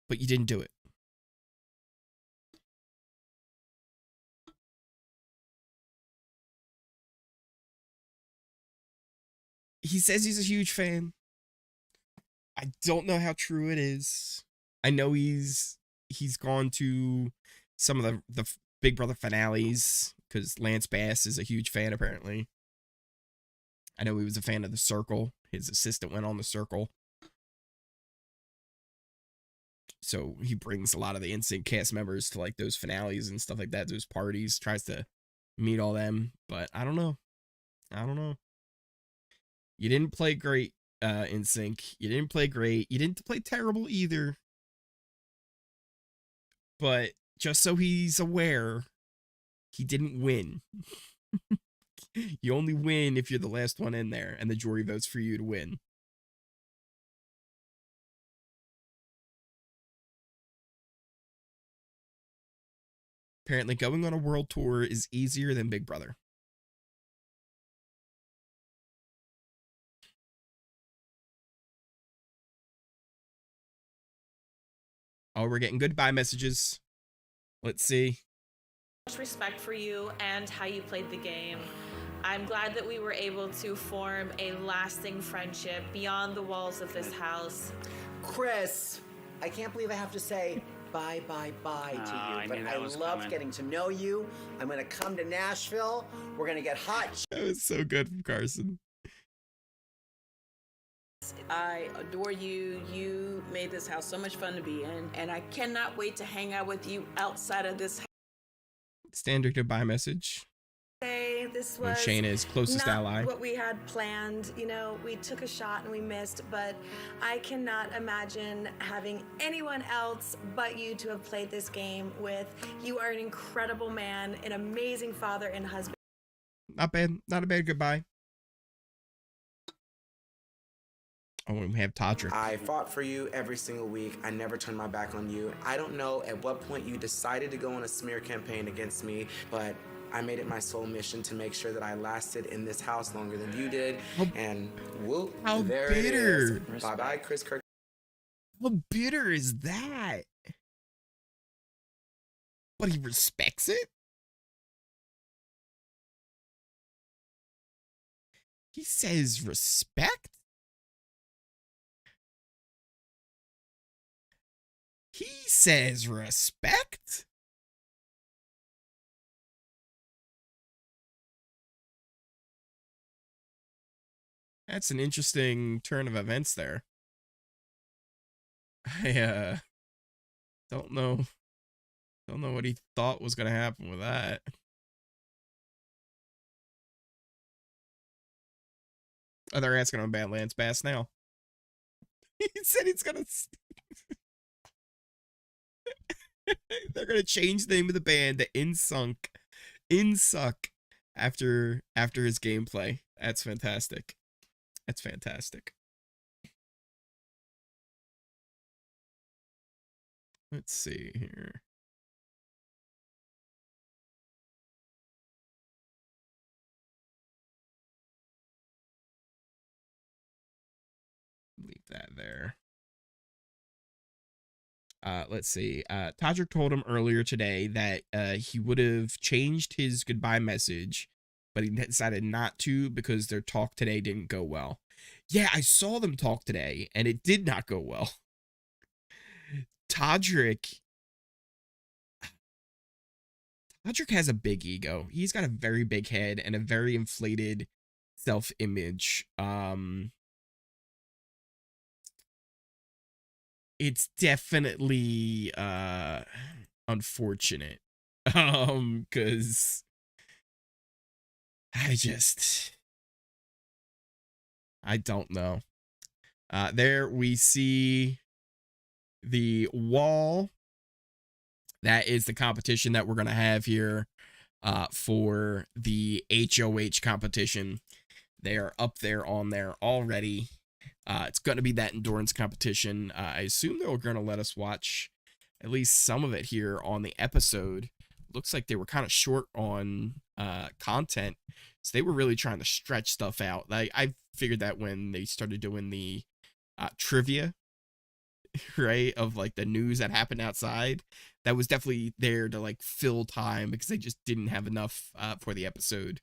S1: But you didn't do it. He says he's a huge fan. I don't know how true it is. I know he's gone to some of the Big Brother finales because Lance Bass is a huge fan apparently. I know he was a fan of The Circle. His assistant went on The Circle. So he brings a lot of the NSYNC cast members to like those finales and stuff like that, those parties, tries to meet all them. But I don't know. You didn't play great, NSYNC. You didn't play great. You didn't play terrible either. But just so he's aware, he didn't win. You only win if you're the last one in there and the jury votes for you to win. Apparently going on a world tour is easier than Big Brother. Oh, we're getting goodbye messages. Let's see.
S13: Much respect for you and how you played the game. I'm glad that we were able to form a lasting friendship beyond the walls of this house.
S14: Chris, I can't believe I have to say bye to you, but I loved getting to know you. I'm going to come to Nashville. We're going to get hot.
S1: That was so good from Carson.
S11: I adore you. You made this house so much fun to be in, and I cannot wait to hang out with you outside of this house.
S1: Standard goodbye message.
S15: This was
S1: Shayna's closest
S15: not
S1: ally.
S15: What we had planned. You know, we took a shot and we missed, but I cannot imagine having anyone else but you to have played this game with. You are an incredible man, an amazing father and husband.
S1: Not bad. Not a bad goodbye. Oh, and we have Todrick.
S7: I fought for you every single week. I never turned my back on you. I don't know at what point you decided to go on a smear campaign against me, but I made it my sole mission to make sure that I lasted in this house longer than you did. And whoop,
S1: how
S7: there
S1: bitter.
S7: it is. Bye-bye, Chris Kirk.
S1: How bitter is that? But he respects it? He says respect? He says respect? That's an interesting turn of events there. I don't know what he thought was gonna happen with that. Oh, they're asking him about Lance Bass now. He said he's gonna they're gonna change the name of the band to Insuck after his gameplay. That's fantastic. That's fantastic. Let's see here. Leave that there. Let's see. Todrick told him earlier today that he would have changed his goodbye message, but he decided not to because their talk today didn't go well. Yeah, I saw them talk today, and it did not go well. Todrick has a big ego. He's got a very big head and a very inflated self-image. It's definitely unfortunate. Cuz I don't know. There we see the wall. That is the competition that we're going to have here for the HOH competition. They are up there on there already. It's going to be that endurance competition. I assume they're going to let us watch at least some of it here on the episode. Looks like they were kind of short on content, so they were really trying to stretch stuff out. I figured that when they started doing the trivia, right, of like the news that happened outside, that was definitely there to like fill time because they just didn't have enough for the episode,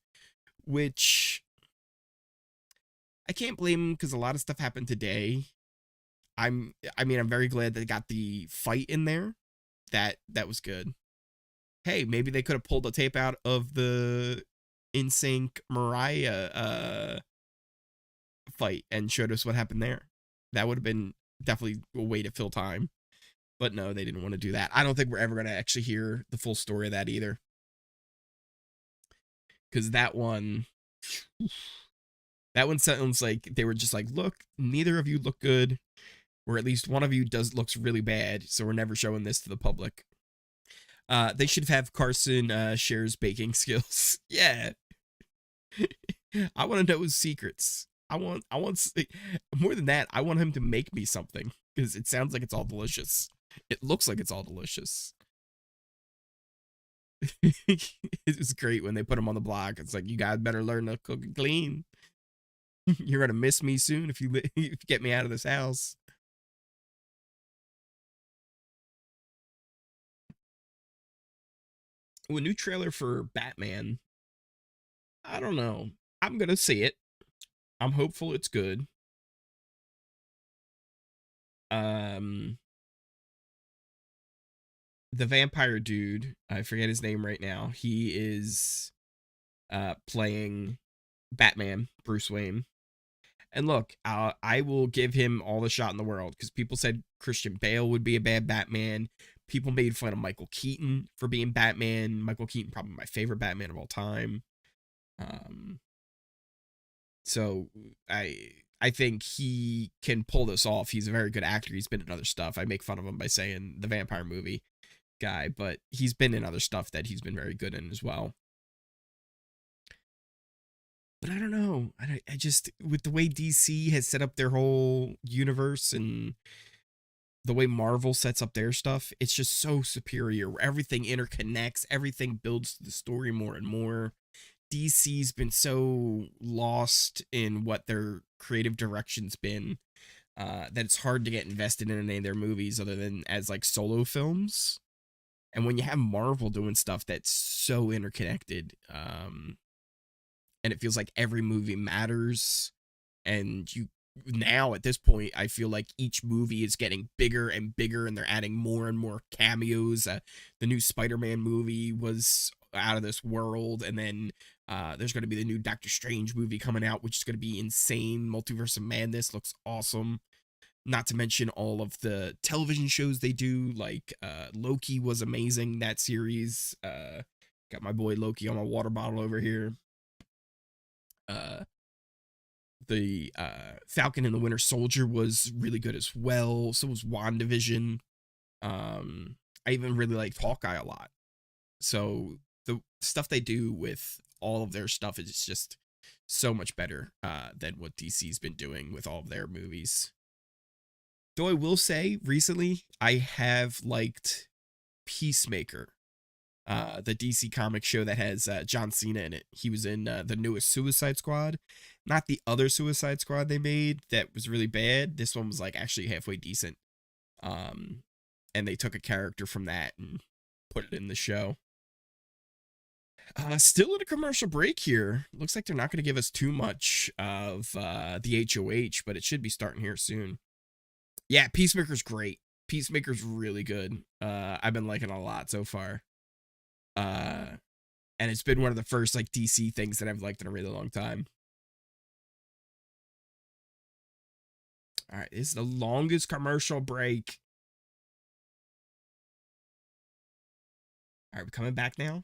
S1: which I can't blame them because a lot of stuff happened today. I'm very glad they got the fight in there. That was good. Hey, maybe they could have pulled the tape out of the NSYNC Mariah fight and showed us what happened there. That would have been definitely a way to fill time. But no, they didn't want to do that. I don't think we're ever going to actually hear the full story of that either. Because that one sounds like they were just like, look, neither of you look good, or at least one of you looks really bad, so we're never showing this to the public. They should have Carson shares baking skills. Yeah. I want to know his secrets. I want more than that. I want him to make me something because it sounds like it's all delicious. It looks like it's all delicious. It was great when they put him on the block. It's like, you guys better learn to cook and clean. You're gonna miss me soon if you get me out of this house. Ooh, a new trailer for Batman. I don't know. I'm gonna see it. I'm hopeful it's good. The vampire dude, I forget his name right now. He is playing Batman, Bruce Wayne. And look, I will give him all the shot in the world because people said Christian Bale would be a bad Batman. People made fun of Michael Keaton for being Batman. Michael Keaton, probably my favorite Batman of all time. So I think he can pull this off. He's a very good actor. He's been in other stuff. I make fun of him by saying the vampire movie guy, but he's been in other stuff that he's been very good in as well. But I don't know. I just, with the way DC has set up their whole universe and the way Marvel sets up their stuff, it's just so superior where everything interconnects, everything builds to the story more and more. DC's been so lost in what their creative direction's been that it's hard to get invested in any of their movies other than as like solo films. And when you have Marvel doing stuff that's so interconnected, and it feels like every movie matters, and you now at this point, I feel like each movie is getting bigger and bigger, and they're adding more and more cameos. The new Spider-Man movie was out of this world, and then there's going to be the new Doctor Strange movie coming out, which is going to be insane. Multiverse of Madness looks awesome. Not to mention all of the television shows they do, like Loki was amazing, that series. Got my boy Loki on my water bottle over here. The Falcon and the Winter Soldier was really good as well. So was WandaVision. I even really liked Hawkeye a lot. So the stuff they do with all of their stuff is just so much better than what DC's been doing with all of their movies. Though I will say, recently, I have liked Peacemaker, the DC comic show that has John Cena in it. He was in the newest Suicide Squad, not the other Suicide Squad they made that was really bad. This one was like actually halfway decent. And they took a character from that and put it in the show. Still in a commercial break here. Looks like they're not going to give us too much of the HOH, but it should be starting here soon. Yeah, Peacemaker's great. Peacemaker's really good. I've been liking it a lot so far. And it's been one of the first like DC things that I've liked in a really long time. All right, this is the longest commercial break. All right, we're coming back now.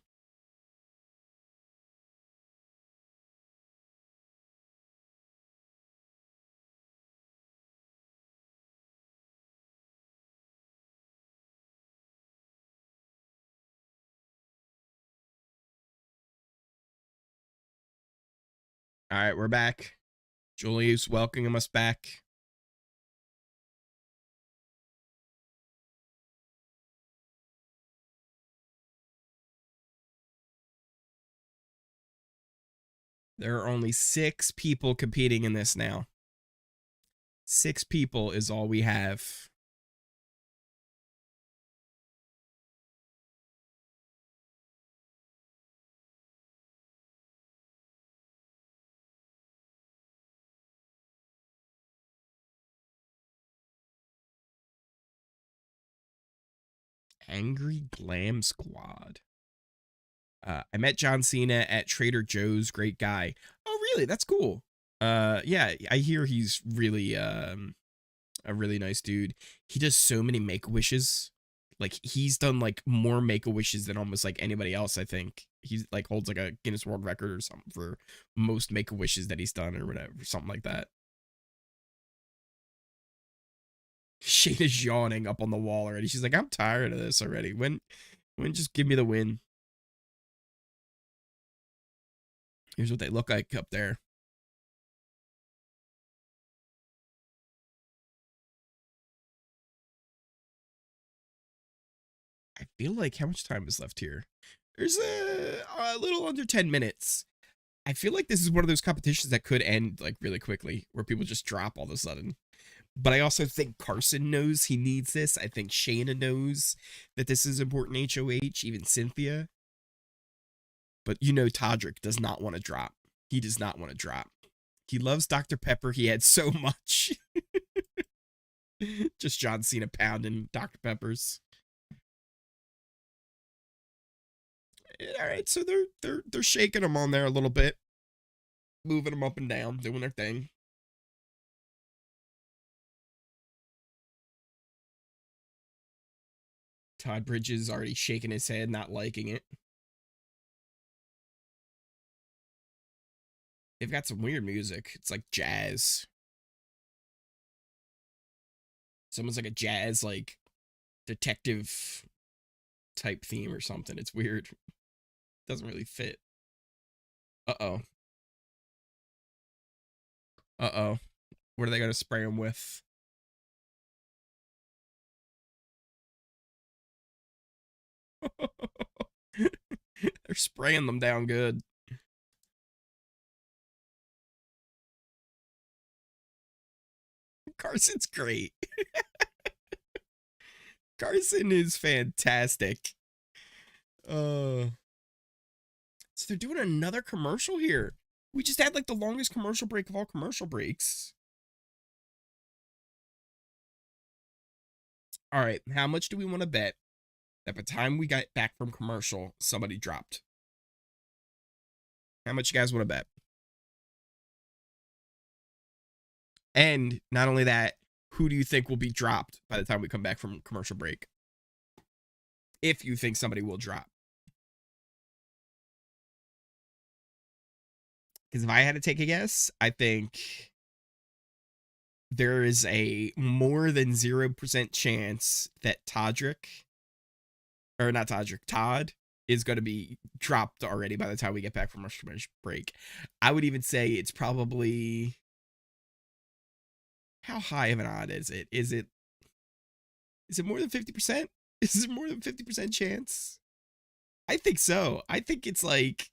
S1: All right, we're back. Julie's welcoming us back. There are only 6 people competing in this now. 6 people is all we have. Angry Glam Squad. I met John Cena at Trader Joe's. Great guy. Oh, really? That's cool. Yeah, I hear he's really a really nice dude. He does so many Make-A-Wishes. Like, he's done like more Make-A-Wishes than almost like anybody else, I think. He's like holds like a Guinness World Record or something for most Make-A-Wishes that he's done or whatever, something like that. Shayna's yawning up on the wall already. She's like, I'm tired of this already. When just give me the win. Here's what they look like up there. I feel like how much time is left here? There's a little under 10 minutes. I feel like this is one of those competitions that could end like really quickly, where people just drop all of a sudden. But I also think Carson knows he needs this. I think Shayna knows that this is important HOH, even Cynthia. But you know Todrick does not want to drop. He does not want to drop. He loves Dr. Pepper. He had so much. Just John Cena pounding Dr. Peppers. All right, so they're shaking them on there a little bit. Moving them up and down, doing their thing. Todd Bridges already shaking his head, not liking it. They've got some weird music. It's like jazz. Someone's like a jazz, like, detective type theme or something. It's weird. Doesn't really fit. Uh-oh. Uh-oh. What are they going to spray him with? They're spraying them down good. Carson's great. Carson is fantastic. So they're doing another commercial here. We just had like the longest commercial break of all commercial breaks. All right, how much do we want to bet that by the time we got back from commercial, somebody dropped? How much you guys want to bet? And not only that, who do you think will be dropped by the time we come back from commercial break? If you think somebody will drop. Because if I had to take a guess, I think there is a more than 0% chance that Todd is going to be dropped already by the time we get back from commercial break. I would even say it's probably... How high of an odd is it? Is it Is it more than 50%? Is it more than 50% chance? I think so. I think it's like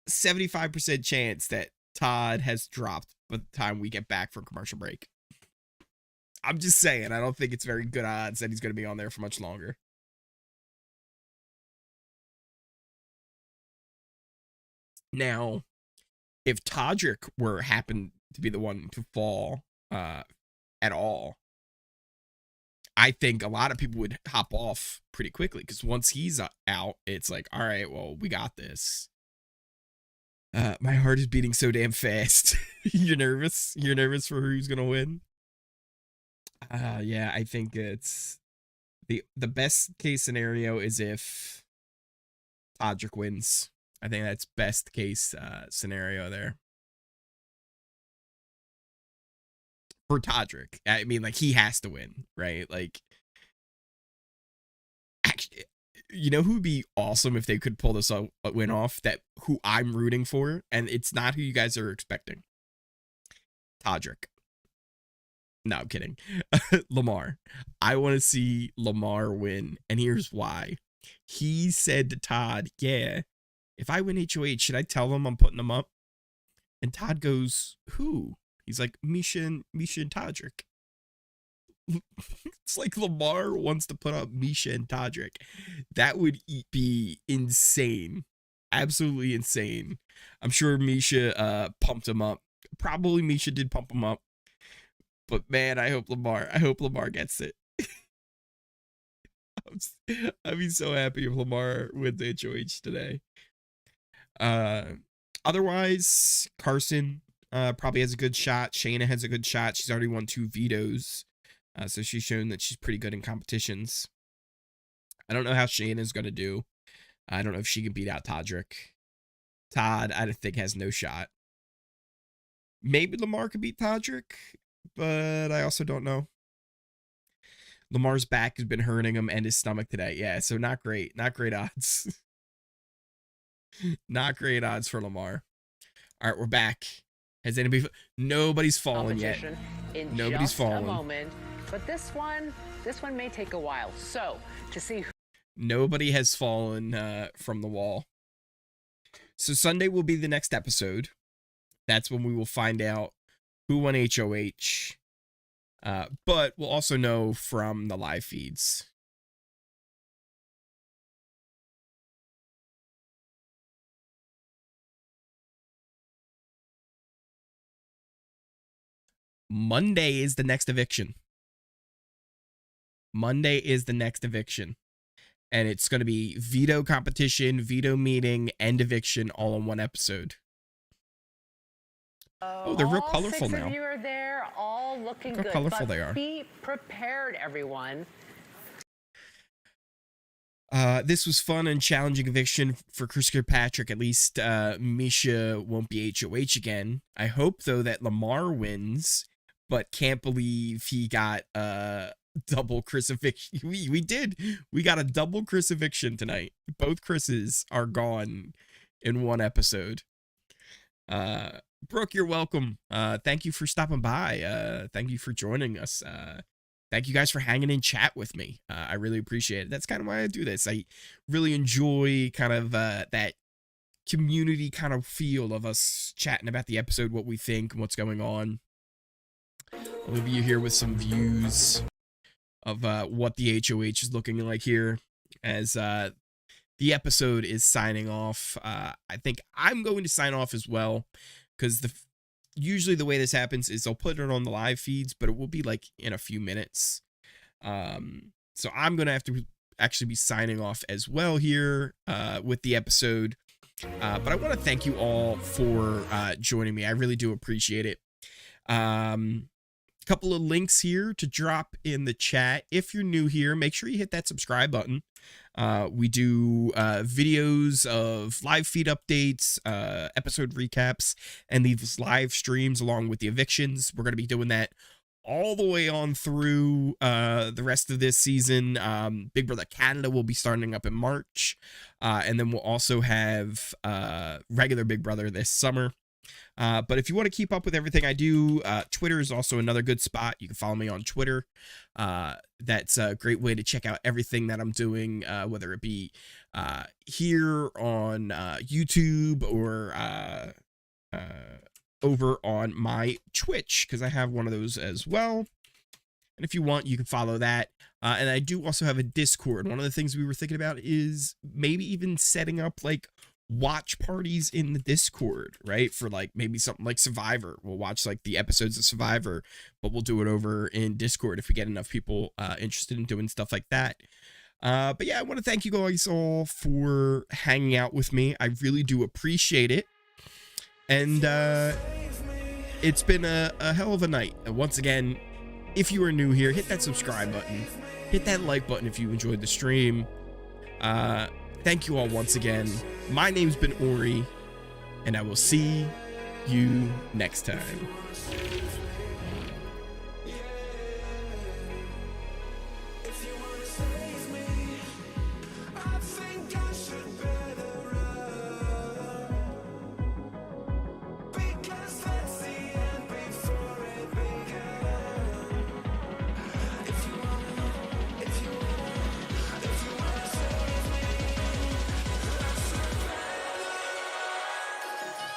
S1: 75% chance that Todd has dropped by the time we get back from commercial break. I'm just saying, I don't think it's very good odds that he's going to be on there for much longer. Now, if Todrick happened to be the one to fall at all, I think a lot of people would hop off pretty quickly, because once he's out, it's like, all right, well, we got this. My heart is beating so damn fast. You're nervous? You're nervous for who's going to win? Yeah, I think it's the best case scenario is if Todrick wins. I think that's best case scenario there for Todrick. I mean, like, he has to win, right? Like, actually, you know who would be awesome if they could pull this win off? Who I'm rooting for, and it's not who you guys are expecting. Todrick. No, I'm kidding. Lamar. I want to see Lamar win, and here's why. He said to Todd, yeah, if I win HOH, should I tell them I'm putting them up? And Todd goes, who? He's like, Misha and Todrick. It's like Lamar wants to put up Misha and Todrick. That would be insane. Absolutely insane. I'm sure Misha pumped him up. Probably Misha did pump him up. But man, I hope Lamar gets it. I'd be so happy if Lamar wins HOH today. Otherwise, Carson probably has a good shot. Shayna has a good shot. She's already won 2 vetoes. So she's shown that she's pretty good in competitions. I don't know how Shayna's going to do. I don't know if she can beat out Todrick. Todd, I think, has no shot. Maybe Lamar could beat Todrick, but I also don't know. Lamar's back has been hurting him and his stomach today. Yeah, so not great. Not great odds. Not great odds for Lamar. All right, we're back. Has anybody... Nobody's fallen yet. Nobody's fallen.
S2: A moment, but this one may take a while. So, to see...
S1: Nobody has fallen from the wall. So Sunday will be the next episode. That's when we will find out who won HOH. But we'll also know from the live feeds. Monday is the next eviction. Monday is the next eviction. And it's going to be veto competition, veto meeting, and eviction all in one episode. Oh, they're real colorful now.
S2: All 6 of you are there, all looking good.
S1: Look how colorful
S2: but
S1: they are.
S2: Be prepared, everyone.
S1: This was fun and challenging eviction for Chris Kirkpatrick. At least Misha won't be HOH again. I hope, though, that Lamar wins, but can't believe he got double Chris eviction. We did. We got a double Chris eviction tonight. Both Chris's are gone in one episode. Brooke, you're welcome. Thank you for stopping by. Thank you for joining us. Thank you guys for hanging in chat with me. I really appreciate it. That's kind of why I do this. I really enjoy kind of that community kind of feel of us chatting about the episode, what we think, and what's going on. I'll leave you here with some views of what the HOH is looking like here as the episode is signing off. I think I'm going to sign off as well, because usually the way this happens is I'll put it on the live feeds, but it will be like in a few minutes. So I'm going to have to actually be signing off as well here with the episode. But I want to thank you all for joining me. I really do appreciate it. Couple of links here to drop in the chat. If you're new here, make sure you hit that subscribe button. We do videos of live feed updates, episode recaps, and these live streams along with the evictions. We're going to be doing that all the way on through the rest of this season. Big Brother Canada will be starting up in March. And then we'll also have regular Big Brother this summer. But if you want to keep up with everything I do, Twitter is also another good spot. You can follow me on Twitter. That's a great way to check out everything that I'm doing, whether it be here on YouTube or over on my Twitch, because I have one of those as well. And if you want, you can follow that. And I do also have a Discord. One of the things we were thinking about is maybe even setting up like watch parties in the Discord, right? For like maybe something like Survivor. We'll watch like the episodes of Survivor, but we'll do it over in Discord if we get enough people interested in doing stuff like that. But yeah, I want to thank you guys all for hanging out with me. I really do appreciate it. And it's been a hell of a night. And once again, if you are new here, hit that subscribe button. Hit that like button if you enjoyed the stream. Thank you all once again. My name's been Ori, and I will see you next time.
S10: If you wanna